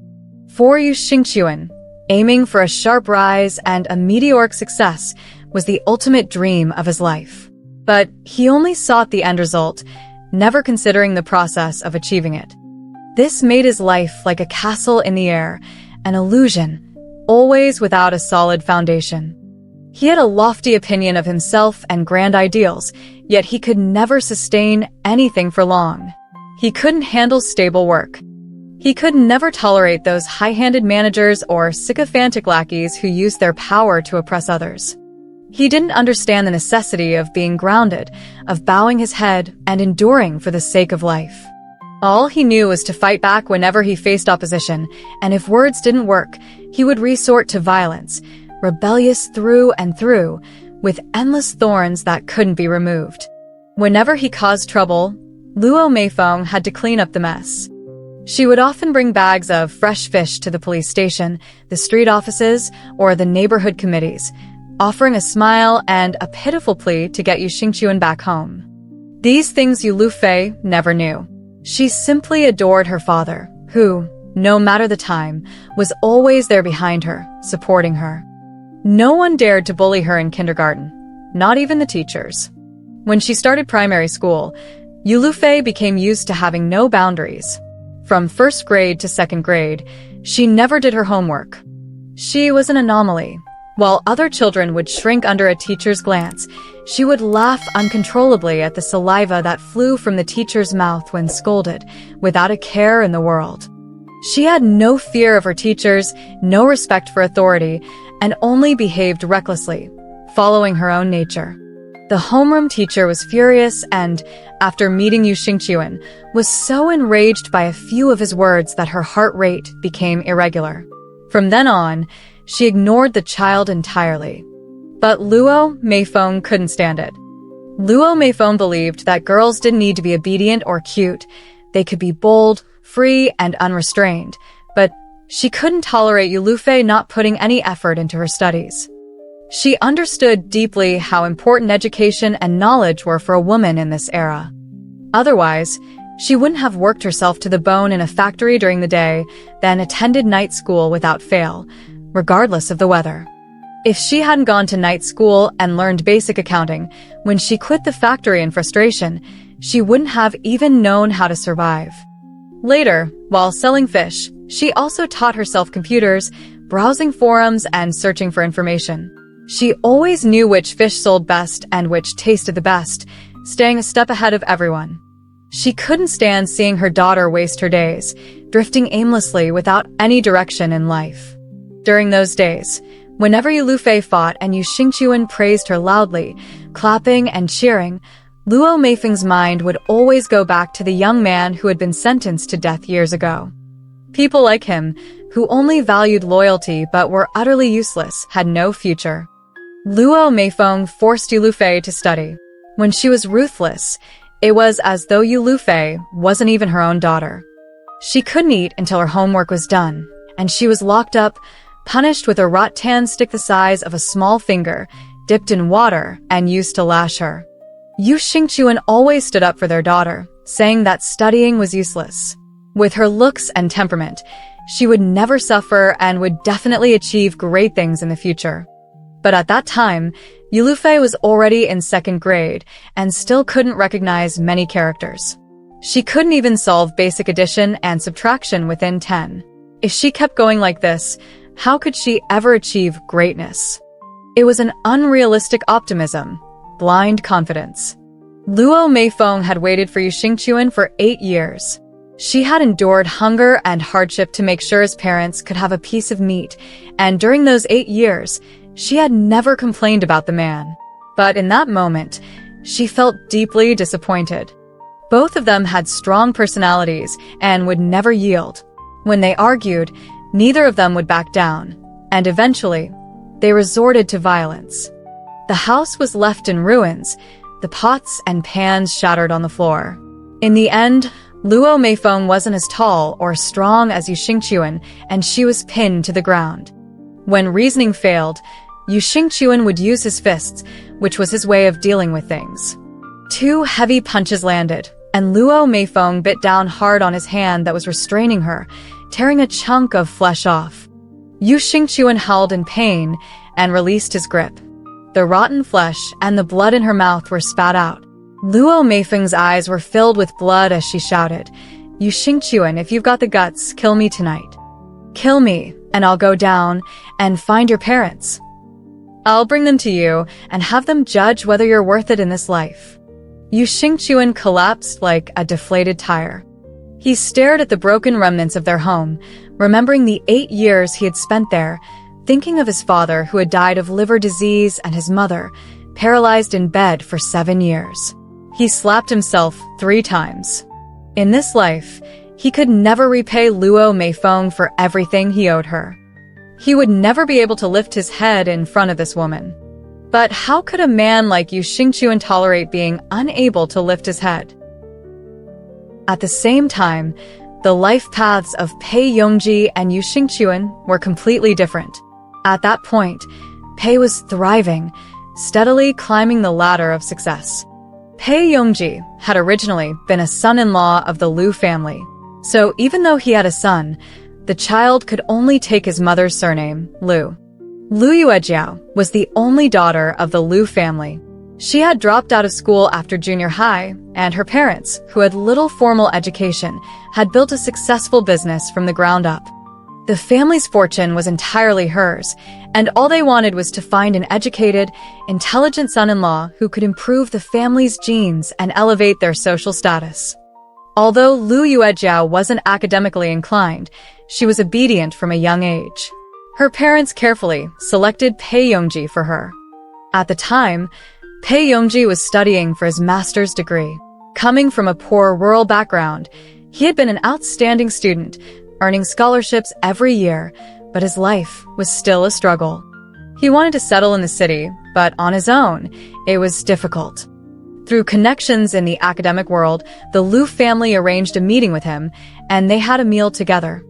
For Yu Xingchuan, aiming for a sharp rise and a meteoric success was the ultimate dream of his life. But he only sought the end result, never considering the process of achieving it. This made his life like a castle in the air, an illusion, always without a solid foundation. He had a lofty opinion of himself and grand ideals, yet he could never sustain anything for long. He couldn't handle stable work. He could never tolerate those high-handed managers or sycophantic lackeys who used their power to oppress others. He didn't understand the necessity of being grounded, of bowing his head and enduring for the sake of life. All he knew was to fight back whenever he faced opposition, and if words didn't work, he would resort to violence, rebellious through and through, with endless thorns that couldn't be removed. Whenever he caused trouble, Luo Meifeng had to clean up the mess. She would often bring bags of fresh fish to the police station, the street offices, or the neighborhood committees, offering a smile and a pitiful plea to get Yu Xingchuan back home. These things Yu Lufei never knew. She simply adored her father, who, no matter the time, was always there behind her, supporting her. No one dared to bully her in kindergarten, not even the teachers. When she started primary school, Yu Lufei became used to having no boundaries. From first grade to second grade, she never did her homework. She was an anomaly. While other children would shrink under a teacher's glance, she would laugh uncontrollably at the saliva that flew from the teacher's mouth when scolded, without a care in the world. She had no fear of her teachers, no respect for authority, and only behaved recklessly, following her own nature. The homeroom teacher was furious and, after meeting Yu Xingchuan, was so enraged by a few of his words that her heart rate became irregular. From then on, she ignored the child entirely. But Luo Meifeng couldn't stand it. Luo Meifeng believed that girls didn't need to be obedient or cute. They could be bold, free, and unrestrained. But she couldn't tolerate Yu Lufei not putting any effort into her studies. She understood deeply how important education and knowledge were for a woman in this era. Otherwise, she wouldn't have worked herself to the bone in a factory during the day, then attended night school without fail, regardless of the weather. If she hadn't gone to night school and learned basic accounting, when she quit the factory in frustration, she wouldn't have even known how to survive. Later, while selling fish, she also taught herself computers, browsing forums, and searching for information. She always knew which fish sold best and which tasted the best, staying a step ahead of everyone. She couldn't stand seeing her daughter waste her days, drifting aimlessly without any direction in life. During those days, whenever Yu Lufei fought and Yu Xingchuan praised her loudly, clapping and cheering, Luo Meifeng's mind would always go back to the young man who had been sentenced to death years ago. People like him, who only valued loyalty but were utterly useless, had no future. Luo Meifeng forced Yu Lufei to study. When she was ruthless, it was as though Yu Lufei wasn't even her own daughter. She couldn't eat until her homework was done, and she was locked up, punished with a rattan stick the size of a small finger, dipped in water, and used to lash her. Yu Xingchuan always stood up for their daughter, saying that studying was useless. With her looks and temperament, she would never suffer and would definitely achieve great things in the future. But at that time, Yu Lufei was already in second grade and still couldn't recognize many characters. She couldn't even solve basic addition and subtraction within 10. If she kept going like this, how could she ever achieve greatness? It was an unrealistic optimism, blind confidence. Luo Meifeng had waited for Yu Xingchuan for 8 years. She had endured hunger and hardship to make sure his parents could have a piece of meat, and during those 8 years, she had never complained about the man. But in that moment, she felt deeply disappointed. Both of them had strong personalities and would never yield. When they argued, neither of them would back down, and eventually, they resorted to violence. The house was left in ruins, the pots and pans shattered on the floor. In the end, Luo Meifeng wasn't as tall or strong as Yu Xingqiuan, and she was pinned to the ground. When reasoning failed, Yu Xingqiuan would use his fists, which was his way of dealing with things. 2 heavy punches landed, and Luo Meifeng bit down hard on his hand that was restraining her, tearing a chunk of flesh off. Yu Xingqiuan howled in pain and released his grip. The rotten flesh and the blood in her mouth were spat out. Luo Meifeng's eyes were filled with blood as she shouted, "Yu Xingqiuan, if you've got the guts, kill me tonight. Kill me, and I'll go down and find your parents. I'll bring them to you and have them judge whether you're worth it in this life." Yu Xingqiuan collapsed like a deflated tire. He stared at the broken remnants of their home, remembering the 8 years he had spent there, thinking of his father who had died of liver disease and his mother, paralyzed in bed for 7 years. He slapped himself 3 times. In this life, he could never repay Luo Meifeng for everything he owed her. He would never be able to lift his head in front of this woman. But how could a man like Yu Xingqiuan tolerate being unable to lift his head? At the same time, the life paths of Pei Yongji and Yu Xingqiuan were completely different. At that point, Pei was thriving, steadily climbing the ladder of success. Pei Yongji had originally been a son-in-law of the Lu family, so even though he had a son, the child could only take his mother's surname, Lu. Lu Yuejiao was the only daughter of the Lu family. She had dropped out of school after junior high, and her parents, who had little formal education, had built a successful business from the ground up. The family's fortune was entirely hers, and all they wanted was to find an educated, intelligent son-in-law who could improve the family's genes and elevate their social status. Although Lu Yuejiao wasn't academically inclined, she was obedient from a young age. Her parents carefully selected Pei Yongji for her. At the time, Pei Yongji was studying for his master's degree. Coming from a poor rural background, he had been an outstanding student, earning scholarships every year, but his life was still a struggle. He wanted to settle in the city, but on his own, it was difficult. Through connections in the academic world, the Lu family arranged a meeting with him, and they had a meal together.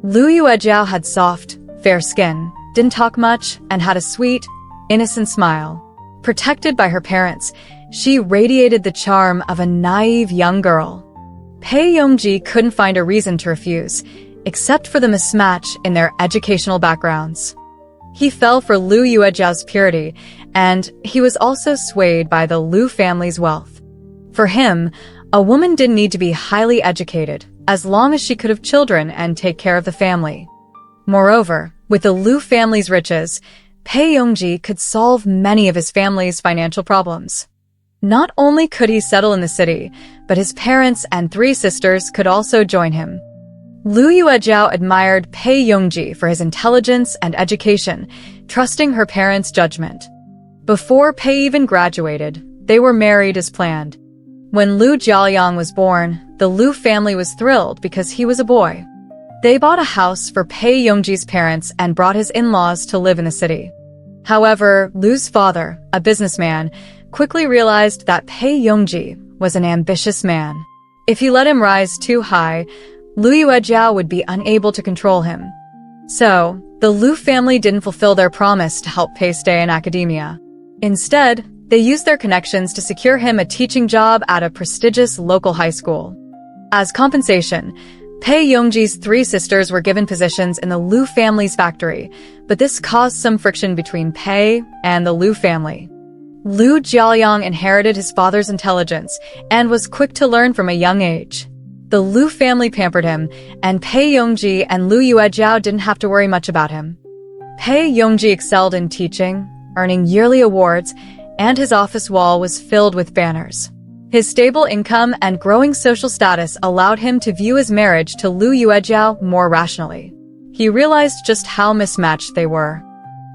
Lu Yuejiao had soft, fair skin, didn't talk much, and had a sweet, innocent smile. Protected by her parents, she radiated the charm of a naive young girl. Pei Yongji couldn't find a reason to refuse, except for the mismatch in their educational backgrounds. He fell for Lu Yuejiao's purity, and he was also swayed by the Lu family's wealth. For him, a woman didn't need to be highly educated, as long as she could have children and take care of the family. Moreover, with the Lu family's riches, Pei Yongji could solve many of his family's financial problems. Not only could he settle in the city, but his parents and 3 sisters could also join him. Lu Yuejiao admired Pei Yongji for his intelligence and education, trusting her parents' judgment. Before Pei even graduated, they were married as planned. When Lu Jiaoliang was born, the Lu family was thrilled because he was a boy. They bought a house for Pei Yongji's parents and brought his in-laws to live in the city. However, Lu's father, a businessman, quickly realized that Pei Yongji was an ambitious man. If he let him rise too high, Lu Yuejiao would be unable to control him. So, the Lu family didn't fulfill their promise to help Pei stay in academia. Instead, they used their connections to secure him a teaching job at a prestigious local high school. As compensation, Pei Yongji's 3 sisters were given positions in the Lu family's factory, but this caused some friction between Pei and the Lu family. Lu Jiaoliang inherited his father's intelligence and was quick to learn from a young age. The Lu family pampered him, and Pei Yongji and Lu Yuejiao didn't have to worry much about him. Pei Yongji excelled in teaching, earning yearly awards, and his office wall was filled with banners. His stable income and growing social status allowed him to view his marriage to Lu Yuejiao more rationally. He realized just how mismatched they were.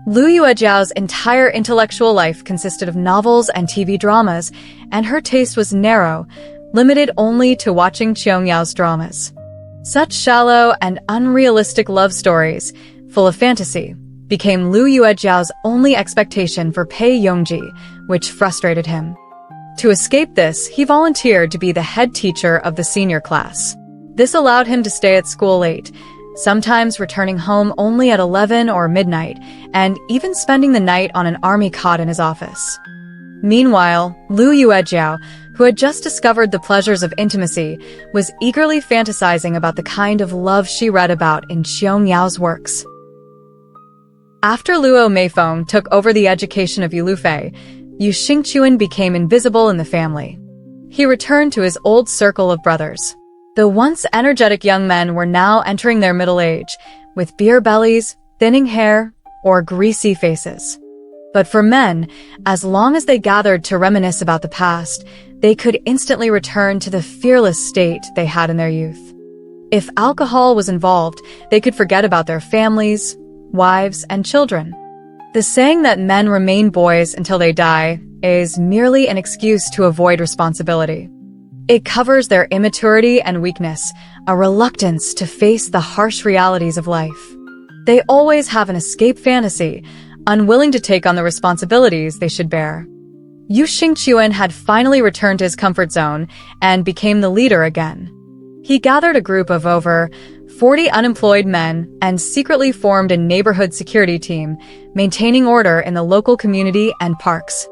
Lu Yuejiao's entire intellectual life consisted of novels and TV dramas, and her taste was narrow, limited only to watching Qiongyao's dramas. Such shallow and unrealistic love stories, full of fantasy, became Lu Yuejiao's only expectation for Pei Yongji, which frustrated him. To escape this, he volunteered to be the head teacher of the senior class. This allowed him to stay at school late, sometimes returning home only at 11 or midnight, and even spending the night on an army cot in his office. Meanwhile, Lu Yuejiao, who had just discovered the pleasures of intimacy, was eagerly fantasizing about the kind of love she read about in Qiong Yao's works. After Luo Meifeng took over the education of Lufei, Yu Xingchuan became invisible in the family. He returned to his old circle of brothers. The once energetic young men were now entering their middle age, with beer bellies, thinning hair, or greasy faces. But for men, as long as they gathered to reminisce about the past, they could instantly return to the fearless state they had in their youth. If alcohol was involved, they could forget about their families, wives, and children. The saying that men remain boys until they die is merely an excuse to avoid responsibility. It covers their immaturity and weakness, a reluctance to face the harsh realities of life. They always have an escape fantasy, unwilling to take on the responsibilities they should bear. Yu Xingchuan had finally returned to his comfort zone and became the leader again. He gathered a group of over 40 unemployed men and secretly formed a neighborhood security team, maintaining order in the local community and parks.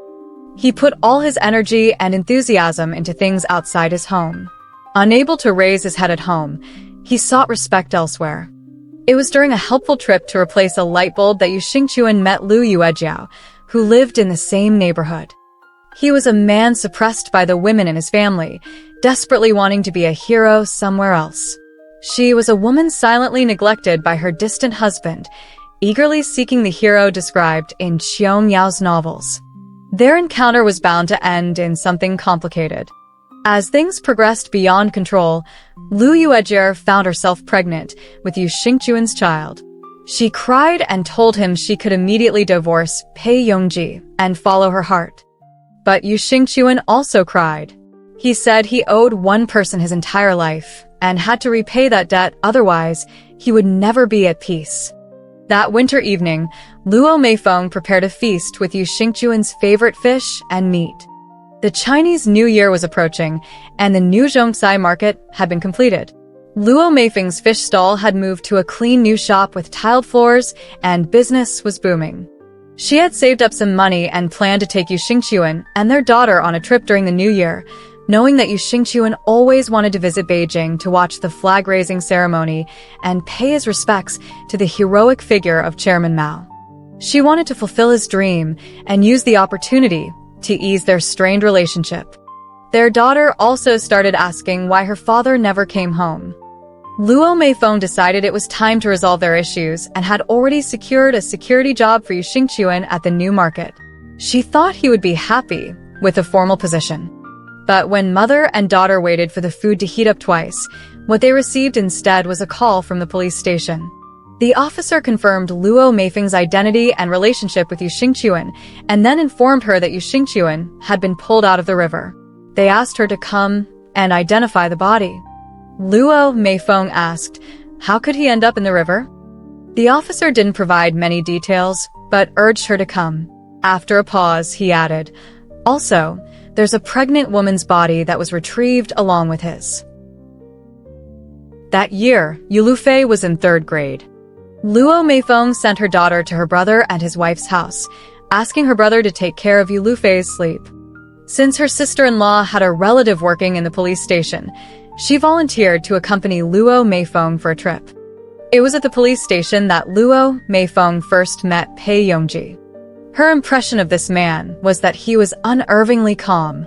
He put all his energy and enthusiasm into things outside his home. Unable to raise his head at home, he sought respect elsewhere. It was during a helpful trip to replace a light bulb that Yu Xingchuan met Lu Yuejiao, who lived in the same neighborhood. He was a man suppressed by the women in his family, desperately wanting to be a hero somewhere else. She was a woman silently neglected by her distant husband, eagerly seeking the hero described in Qiong Yao's novels. Their encounter was bound to end in something complicated. As things progressed beyond control, Lu Yuejiao found herself pregnant with Yu Xingchuan's child. She cried and told him she could immediately divorce Pei Yongji and follow her heart. But Yu Xingchuan also cried. He said he owed one person his entire life and had to repay that debt, otherwise he would never be at peace. That winter evening, Luo Meifeng prepared a feast with Yu Xingchuan's favorite fish and meat. The Chinese New Year was approaching, and the new Zhongsai market had been completed. Luo Meifeng's fish stall had moved to a clean new shop with tiled floors, and business was booming. She had saved up some money and planned to take Yu Xingchuan and their daughter on a trip during the New Year, knowing that Yu Xingchuan always wanted to visit Beijing to watch the flag-raising ceremony and pay his respects to the heroic figure of Chairman Mao. She wanted to fulfill his dream and use the opportunity to ease their strained relationship. Their daughter also started asking why her father never came home. Luo Meifeng decided it was time to resolve their issues and had already secured a security job for Yu Xingchuan at the new market. She thought he would be happy with a formal position. But when mother and daughter waited for the food to heat up twice, what they received instead was a call from the police station. The officer confirmed Luo Meifeng's identity and relationship with Yu Xingchuan, and then informed her that Yu Xingchuan had been pulled out of the river. They asked her to come and identify the body. Luo Meifeng asked, how could he end up in the river? The officer didn't provide many details, but urged her to come. After a pause, he added, also, there's a pregnant woman's body that was retrieved along with his. That year, Lufei was in 3rd grade. Luo Meifeng sent her daughter to her brother and his wife's house, asking her brother to take care of Lufei's sleep. Since her sister-in-law had a relative working in the police station, she volunteered to accompany Luo Meifeng for a trip. It was at the police station that Luo Meifeng first met Pei Yongji. Her impression of this man was that he was unnervingly calm.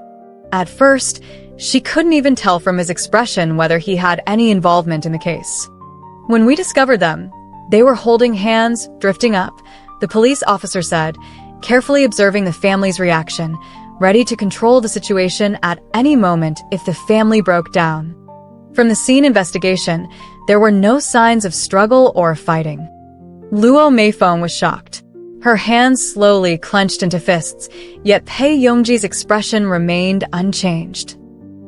At first, she couldn't even tell from his expression whether he had any involvement in the case. When we discovered them, they were holding hands, drifting up, the police officer said, carefully observing the family's reaction, ready to control the situation at any moment if the family broke down. From the scene investigation, there were no signs of struggle or fighting. Luo Meifeng was shocked. Her hands slowly clenched into fists, yet Pei Yongji's expression remained unchanged.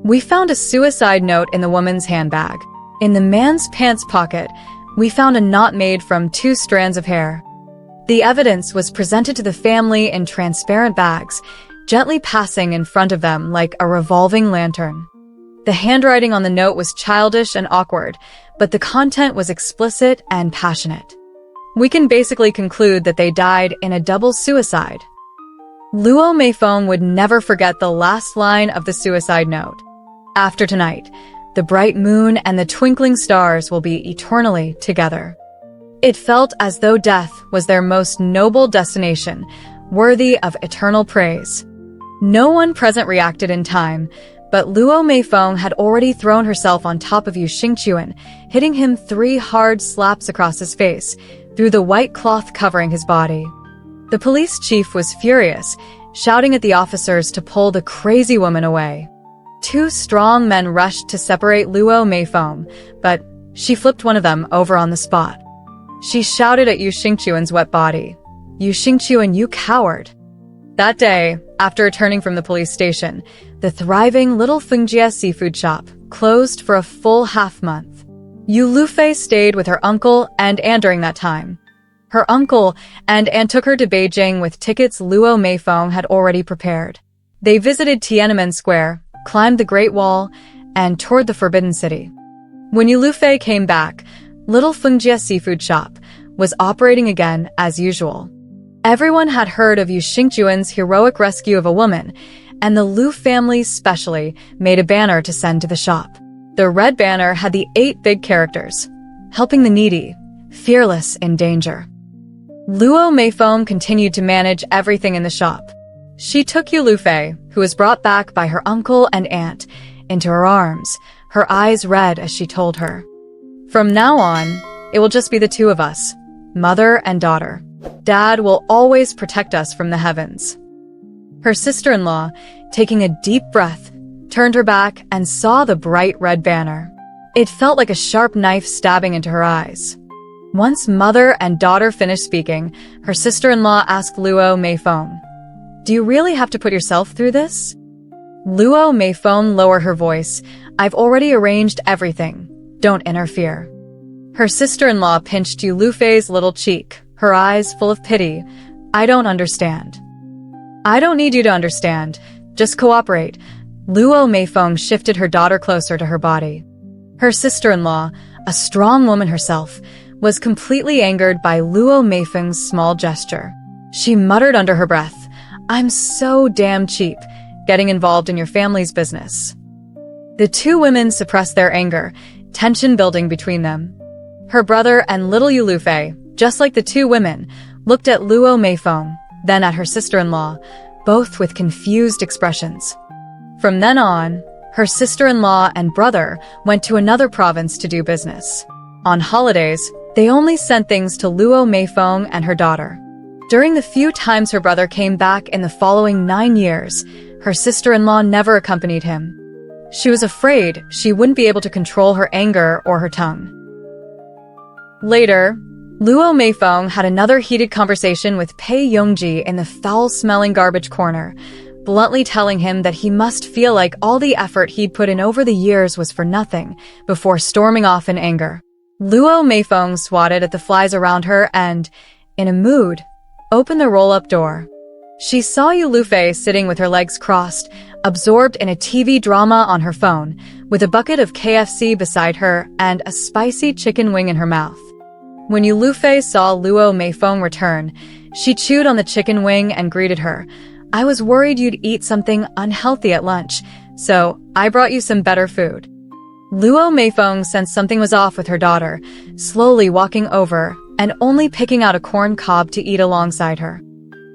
We found a suicide note in the woman's handbag. In the man's pants pocket, we found a knot made from 2 strands of hair. The evidence was presented to the family in transparent bags, gently passing in front of them like a revolving lantern. The handwriting on the note was childish and awkward, but the content was explicit and passionate. We can basically conclude that they died in a double suicide. Luo Meifeng would never forget the last line of the suicide note. After tonight, the bright moon and the twinkling stars will be eternally together. It felt as though death was their most noble destination, worthy of eternal praise. No one present reacted in time, but Luo Meifeng had already thrown herself on top of Yu Xingchuan, hitting him 3 hard slaps across his face, through the white cloth covering his body. The police chief was furious, shouting at the officers to pull the crazy woman away. 2 strong men rushed to separate Luo Meifeng, but she flipped one of them over on the spot. She shouted at Yu Xingchuan's wet body, "Yu Xingchuan, you coward!" That day, after returning from the police station, the thriving Little Fengjie seafood shop closed for a full half-month. Yu Lufei stayed with her uncle and aunt during that time. Her uncle and aunt took her to Beijing with tickets Luo Meifeng had already prepared. They visited Tiananmen Square, climbed the Great Wall, and toured the Forbidden City. When Yu Lufei came back, Little Fengjie seafood shop was operating again as usual. Everyone had heard of Yu Xingchuan's heroic rescue of a woman, and the Lu family specially made a banner to send to the shop. The red banner had the 8 big characters: helping the needy, fearless in danger. Luo Meifeng continued to manage everything in the shop. She took Yu Lufei, who was brought back by her uncle and aunt, into her arms, her eyes red as she told her, "From now on, it will just be the 2 of us, mother and daughter. Dad will always protect us from the heavens." Her sister-in-law, taking a deep breath, turned her back and saw the bright red banner. It felt like a sharp knife stabbing into her eyes. Once mother and daughter finished speaking, her sister-in-law asked Luo Meifeng, "Do you really have to put yourself through this?" Luo Meifeng lowered her voice, "I've already arranged everything. Don't interfere." Her sister-in-law pinched Yu Lufei's little cheek, her eyes full of pity. "I don't understand." "I don't need you to understand. Just cooperate." Luo Meifeng shifted her daughter closer to her body. Her sister-in-law, a strong woman herself, was completely angered by Luo Meifeng's small gesture. She muttered under her breath, "I'm so damn cheap, getting involved in your family's business." The 2 women suppressed their anger, tension building between them. Her brother and little Yu Lufei, just like the 2 women, looked at Luo Meifeng, then at her sister-in-law, both with confused expressions. From then on, her sister-in-law and brother went to another province to do business. On holidays, they only sent things to Luo Meifeng and her daughter. During the few times her brother came back in the following 9 years, her sister-in-law never accompanied him. She was afraid she wouldn't be able to control her anger or her tongue. Later, Luo Meifeng had another heated conversation with Pei Yongji in the foul-smelling garbage corner, bluntly telling him that he must feel like all the effort he'd put in over the years was for nothing, before storming off in anger. Luo Meifeng swatted at the flies around her and, in a mood, opened the roll-up door. She saw Yu Lufei sitting with her legs crossed, absorbed in a TV drama on her phone, with a bucket of KFC beside her and a spicy chicken wing in her mouth. When Yu Lufei saw Luo Meifeng return, she chewed on the chicken wing and greeted her. "I was worried you'd eat something unhealthy at lunch, so I brought you some better food." Luo Meifeng sensed something was off with her daughter, slowly walking over and only picking out a corn cob to eat alongside her.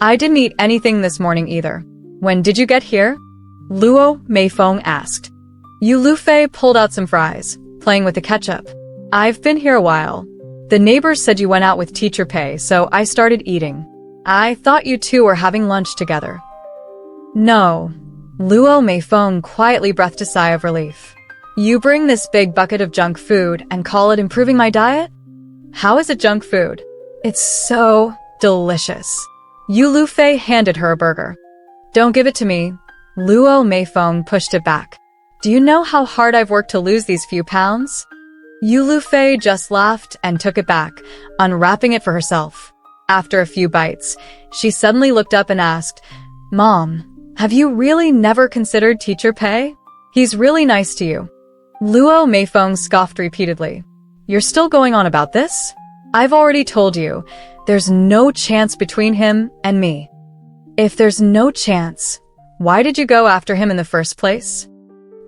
"I didn't eat anything this morning either. When did you get here?" Luo Meifeng asked. Yu Lufei pulled out some fries, playing with the ketchup. "I've been here a while. The neighbors said you went out with Teacher Pei, so I started eating. I thought you 2 were having lunch together." "No." Luo Meifeng quietly breathed a sigh of relief. "You bring this big bucket of junk food and call it improving my diet? How is it junk food? It's so delicious." Yu Lufei handed her a burger. "Don't give it to me." Luo Meifeng pushed it back. "Do you know how hard I've worked to lose these few pounds?" Yu Lufei just laughed and took it back, unwrapping it for herself. After a few bites, she suddenly looked up and asked, "Mom, have you really never considered Teacher Pei? He's really nice to you." Luo Meifeng scoffed repeatedly. "You're still going on about this? I've already told you, there's no chance between him and me." "If there's no chance, why did you go after him in the first place?"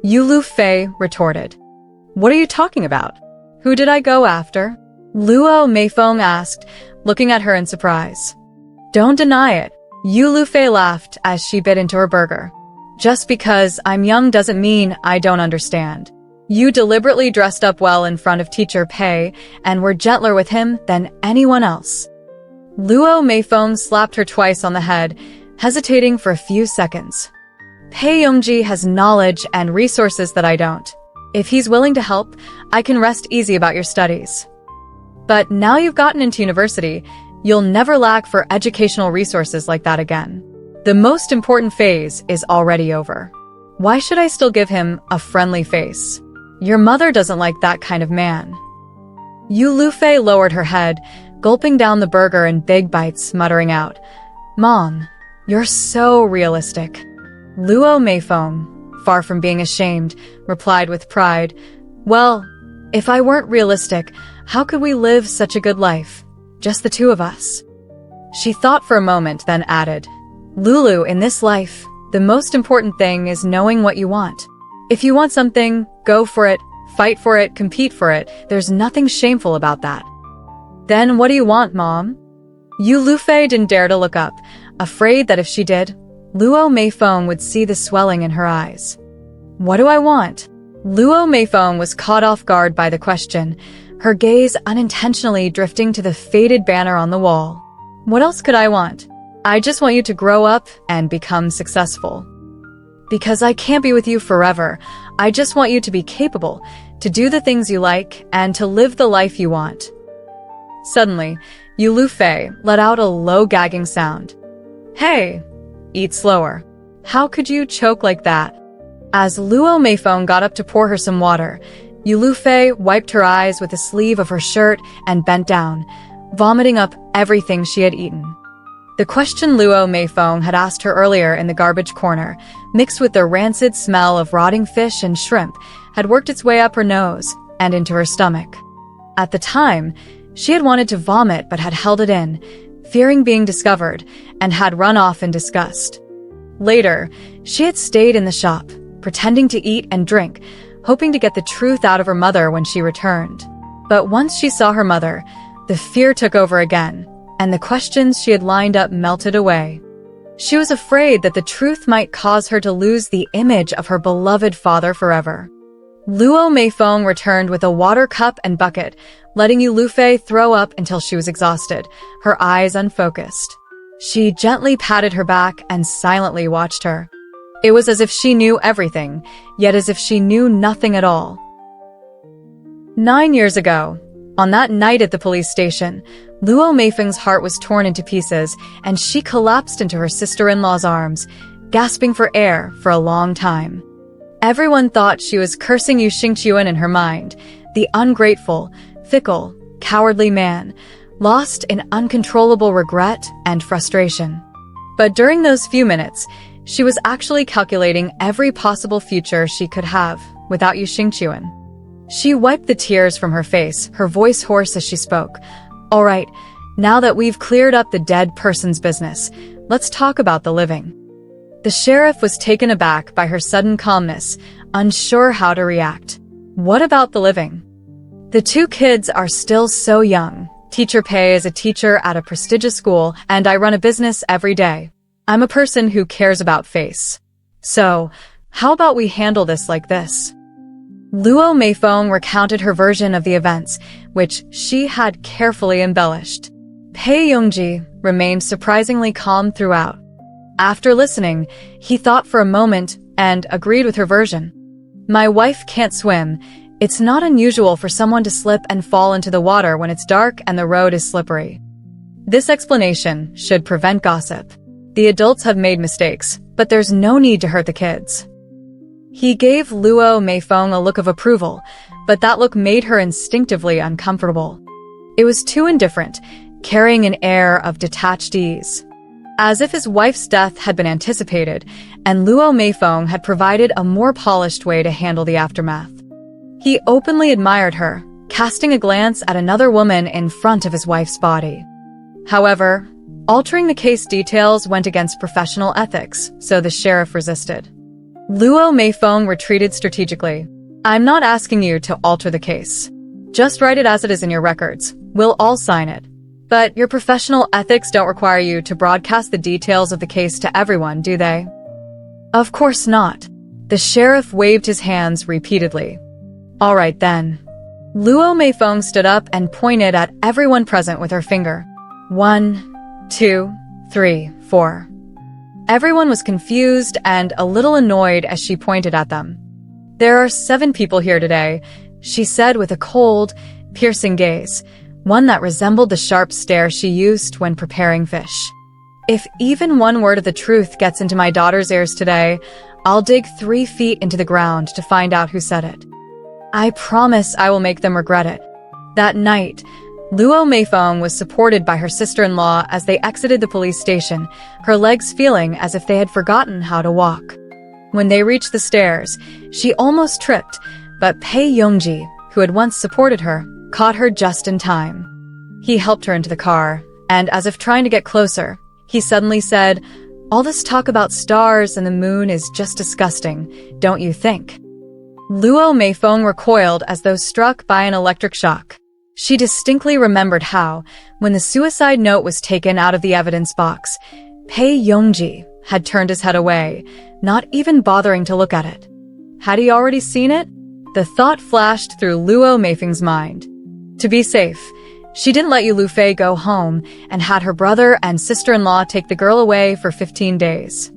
Lufei retorted. "What are you talking about? Who did I go after?" Luo Meifeng asked, looking at her in surprise. "Don't deny it." Lufei laughed as she bit into her burger. "Just because I'm young doesn't mean I don't understand. You deliberately dressed up well in front of Teacher Pei and were gentler with him than anyone else." Luo Meifeng slapped her twice on the head, hesitating for a few seconds. "Pei Yongji has knowledge and resources that I don't. If he's willing to help, I can rest easy about your studies. But now you've gotten into university, you'll never lack for educational resources like that again. The most important phase is already over. Why should I still give him a friendly face? Your mother doesn't like that kind of man." Lufei lowered her head, gulping down the burger in big bites, muttering out, "Mom, you're so realistic." Luo Meifeng, far from being ashamed, replied with pride, "Well, if I weren't realistic, how could we live such a good life? Just the two of us." She thought for a moment, then added, "Lulu, in this life, the most important thing is knowing what you want. If you want something, go for it, fight for it, compete for it. There's nothing shameful about that." "Then what do you want, Mom?" Lufei didn't dare to look up, afraid that if she did, Luo Meifeng would see the swelling in her eyes. "What do I want?" Luo Meifeng was caught off guard by the question, her gaze unintentionally drifting to the faded banner on the wall. "What else could I want? I just want you to grow up and become successful. Because I can't be with you forever, I just want you to be capable, to do the things you like, and to live the life you want." Suddenly, Lufei let out a low gagging sound. "Hey, eat slower. How could you choke like that?" As Luo Meifeng got up to pour her some water, Lufei wiped her eyes with the sleeve of her shirt and bent down, vomiting up everything she had eaten. The question Luo Meifeng had asked her earlier in the garbage corner, mixed with the rancid smell of rotting fish and shrimp, had worked its way up her nose and into her stomach. At the time, she had wanted to vomit but had held it in, fearing being discovered, and had run off in disgust. Later, she had stayed in the shop, pretending to eat and drink, hoping to get the truth out of her mother when she returned. But once she saw her mother, the fear took over again, and the questions she had lined up melted away. She was afraid that the truth might cause her to lose the image of her beloved father forever. Luo Meifeng returned with a water cup and bucket, letting Lufei throw up until she was exhausted, her eyes unfocused. She gently patted her back and silently watched her. It was as if she knew everything, yet as if she knew nothing at all. 9 years ago, on that night at the police station, Luo Meifeng's heart was torn into pieces, and she collapsed into her sister-in-law's arms, gasping for air for a long time. Everyone thought she was cursing Yu Xingqiuan in her mind, the ungrateful, fickle, cowardly man, lost in uncontrollable regret and frustration. But during those few minutes, she was actually calculating every possible future she could have without Yu Xingqiuan. She wiped the tears from her face, her voice hoarse as she spoke. "All right, now that we've cleared up the dead person's business, let's talk about the living." The sheriff was taken aback by her sudden calmness, unsure how to react. "What about the living?" "The two kids are still so young. Teacher Pei is a teacher at a prestigious school, and I run a business every day. I'm a person who cares about face. So, how about we handle this like this?" Luo Meifeng recounted her version of the events, which she had carefully embellished. Pei Yongji remained surprisingly calm throughout. After listening, he thought for a moment and agreed with her version. "My wife can't swim. It's not unusual for someone to slip and fall into the water when it's dark and the road is slippery. This explanation should prevent gossip. The adults have made mistakes, but there's no need to hurt the kids." He gave Luo Meifeng a look of approval, but that look made her instinctively uncomfortable. It was too indifferent, carrying an air of detached ease, as if his wife's death had been anticipated, and Luo Meifeng had provided a more polished way to handle the aftermath. He openly admired her, casting a glance at another woman in front of his wife's body. However, altering the case details went against professional ethics, so the sheriff resisted. Luo Meifeng retreated strategically. "I'm not asking you to alter the case. Just write it as it is in your records. We'll all sign it. But your professional ethics don't require you to broadcast the details of the case to everyone, do they?" "Of course not." The sheriff waved his hands repeatedly. "All right then." Luo Meifeng stood up and pointed at everyone present with her finger. 1, 2, 3, 4. Everyone was confused and a little annoyed as she pointed at them. "There are 7 people here today," she said with a cold, piercing gaze, one that resembled the sharp stare she used when preparing fish. "If even one word of the truth gets into my daughter's ears today, I'll dig 3 feet into the ground to find out who said it. I promise I will make them regret it." That night, Luo Meifeng was supported by her sister-in-law as they exited the police station, her legs feeling as if they had forgotten how to walk. When they reached the stairs, she almost tripped, but Pei Yongji, who had once supported her, caught her just in time. He helped her into the car, and as if trying to get closer, he suddenly said, "All this talk about stars and the moon is just disgusting, don't you think?" Luo Meifeng recoiled as though struck by an electric shock. She distinctly remembered how, when the suicide note was taken out of the evidence box, Pei Yongji had turned his head away, not even bothering to look at it. Had he already seen it? The thought flashed through Luo Meifeng's mind. To be safe, she didn't let Lufei go home and had her brother and sister-in-law take the girl away for 15 days.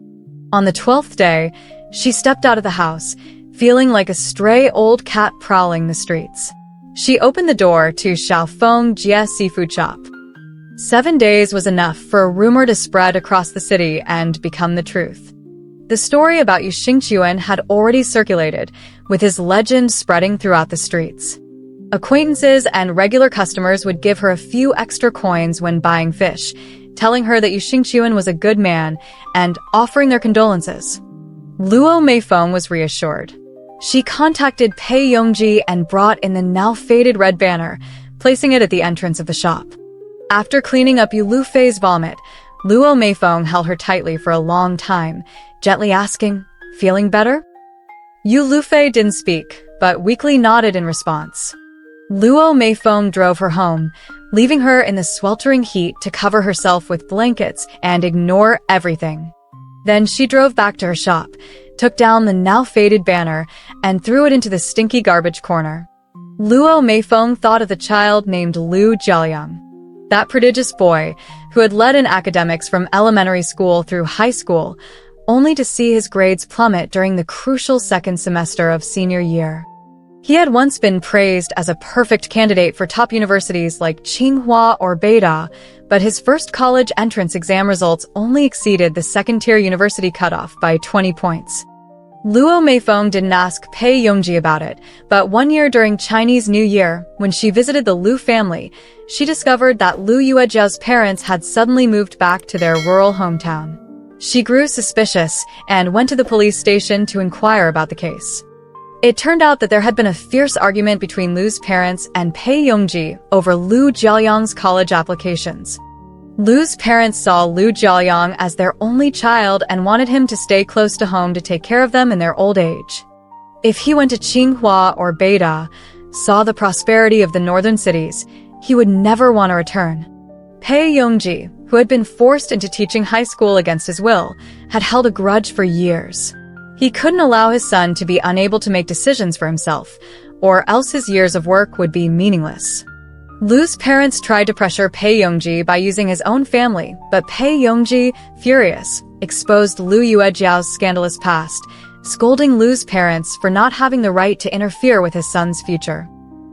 On the 12th day, she stepped out of the house, feeling like a stray old cat prowling the streets. She opened the door to Xiaofeng Jie seafood shop. 7 days was enough for a rumor to spread across the city and become the truth. The story about Yu Xingqiuan had already circulated, with his legend spreading throughout the streets. Acquaintances and regular customers would give her a few extra coins when buying fish, telling her that Yu Xingqiuan was a good man and offering their condolences. Luo Meifeng was reassured. She contacted Pei Yongji and brought in the now faded red banner, placing it at the entrance of the shop. After cleaning up Yu Lufei's vomit, Luo Meifeng held her tightly for a long time, gently asking, "Feeling better?" Yu Lufei didn't speak, but weakly nodded in response. Luo Meifeng drove her home, leaving her in the sweltering heat to cover herself with blankets and ignore everything. Then she drove back to her shop, took down the now faded banner, and threw it into the stinky garbage corner. Luo Meifeng thought of the child named Lu Jiaoyang. That prodigious boy, who had led in academics from elementary school through high school, only to see his grades plummet during the crucial second semester of senior year. He had once been praised as a perfect candidate for top universities like Tsinghua or Beida, but his first college entrance exam results only exceeded the second-tier university cutoff by 20 points. Luo Meifeng didn't ask Pei Yongji about it, but one year during Chinese New Year, when she visited the Lu family, she discovered that Lu Yuejiao's parents had suddenly moved back to their rural hometown. She grew suspicious and went to the police station to inquire about the case. It turned out that there had been a fierce argument between Lu's parents and Pei Yongji over Lu Jiaoyang's college applications. Lu's parents saw Lu Jiaoyang as their only child and wanted him to stay close to home to take care of them in their old age. If he went to Tsinghua or Beida, saw the prosperity of the northern cities, he would never want to return. Pei Yongji, who had been forced into teaching high school against his will, had held a grudge for years. He couldn't allow his son to be unable to make decisions for himself, or else his years of work would be meaningless. Lu's parents tried to pressure Pei Yongji by using his own family, but Pei Yongji, furious, exposed Lu Yuejiao's scandalous past, scolding Lu's parents for not having the right to interfere with his son's future.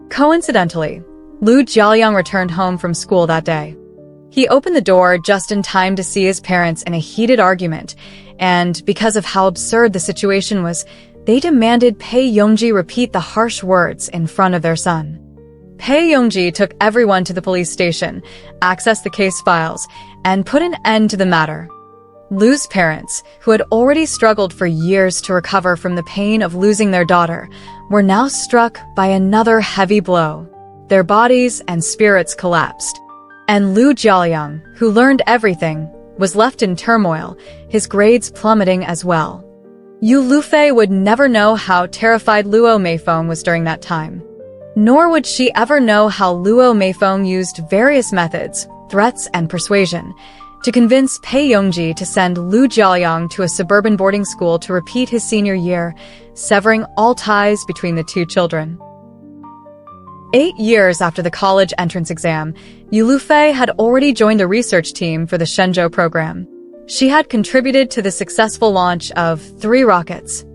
Coincidentally, Lu Jiaoyang returned home from school that day. He opened the door just in time to see his parents in a heated argument, and because of how absurd the situation was, they demanded Pei Yongji repeat the harsh words in front of their son. Pei Yongji took everyone to the police station, accessed the case files, and put an end to the matter. Lu's parents, who had already struggled for years to recover from the pain of losing their daughter, were now struck by another heavy blow. Their bodies and spirits collapsed. And Lu Jiaoliang, who learned everything, was left in turmoil, his grades plummeting as well. Yu Lufei would never know how terrified Luo Meifeng was during that time. Nor would she ever know how Luo Meifeng used various methods, threats and persuasion, to convince Pei Yongji to send Lu Jiaoliang to a suburban boarding school to repeat his senior year, severing all ties between the two children. 8 years after the college entrance exam, Yu Lufei had already joined the research team for the Shenzhou program. She had contributed to the successful launch of 3 rockets.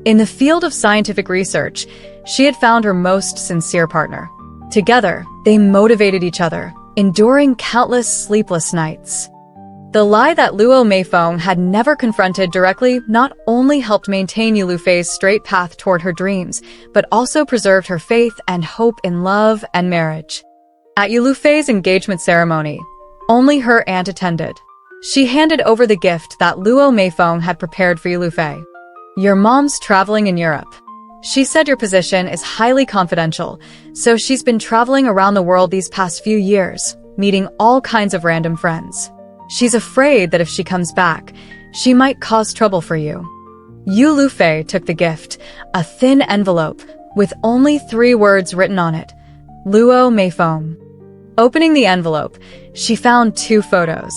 In the field of scientific research, she had found her most sincere partner. Together, they motivated each other, enduring countless sleepless nights. The lie that Luo Meifeng had never confronted directly not only helped maintain Yu Lufei's straight path toward her dreams, but also preserved her faith and hope in love and marriage. At Yu Lufei's engagement ceremony, only her aunt attended. She handed over the gift that Luo Meifeng had prepared for Yu Lufei. "Your mom's traveling in Europe. She said your position is highly confidential, so she's been traveling around the world these past few years, meeting all kinds of random friends. She's afraid that if she comes back, she might cause trouble for you." Yu Lufei took the gift, a thin envelope, with only 3 words written on it, Luo Meifeng. Opening the envelope, she found 2 photos.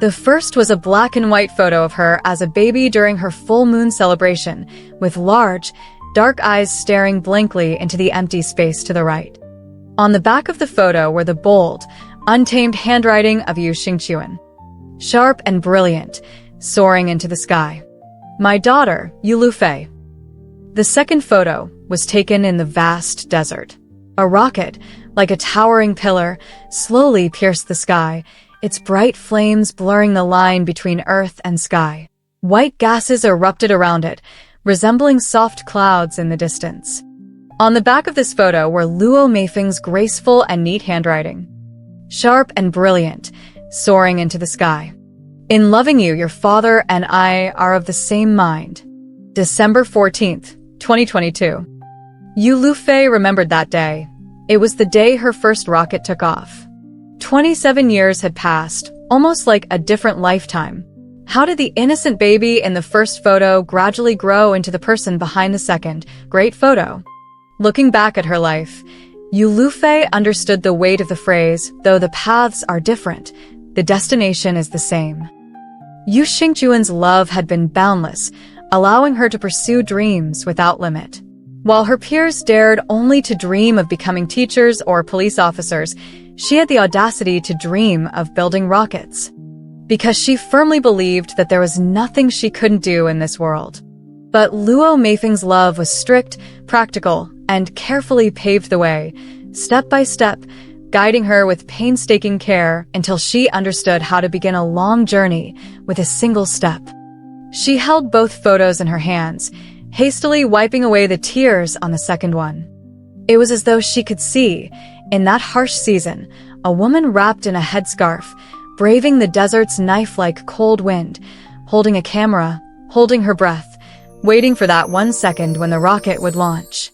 The first was a black and white photo of her as a baby during her full moon celebration, with large, dark eyes staring blankly into the empty space to the right. On the back of the photo were the bold, untamed handwriting of Yu Xingqiuan. Sharp and brilliant, soaring into the sky. "My daughter, Yu Lufei." The second photo was taken in the vast desert. A rocket, like a towering pillar, slowly pierced the sky, its bright flames blurring the line between earth and sky. White gases erupted around it, resembling soft clouds in the distance. On the back of this photo were Luo Meifeng's graceful and neat handwriting. "Sharp and brilliant, soaring into the sky. In loving you, your father and I are of the same mind. December 14th, 2022. Yu Lufei remembered that day. It was the day her first rocket took off. 27 years had passed, almost like a different lifetime. How did the innocent baby in the first photo gradually grow into the person behind the second, great photo? Looking back at her life, Yu Lufei understood the weight of the phrase, "Though the paths are different, the destination is the same." Yu Xingqiuan's love had been boundless, allowing her to pursue dreams without limit. While her peers dared only to dream of becoming teachers or police officers, she had the audacity to dream of building rockets. Because she firmly believed that there was nothing she couldn't do in this world. But Luo Meifeng's love was strict, practical, and carefully paved the way, step by step, guiding her with painstaking care until she understood how to begin a long journey with a single step. She held both photos in her hands, hastily wiping away the tears on the second one. It was as though she could see, in that harsh season, a woman wrapped in a headscarf, braving the desert's knife-like cold wind, holding a camera, holding her breath, waiting for that 1 second when the rocket would launch.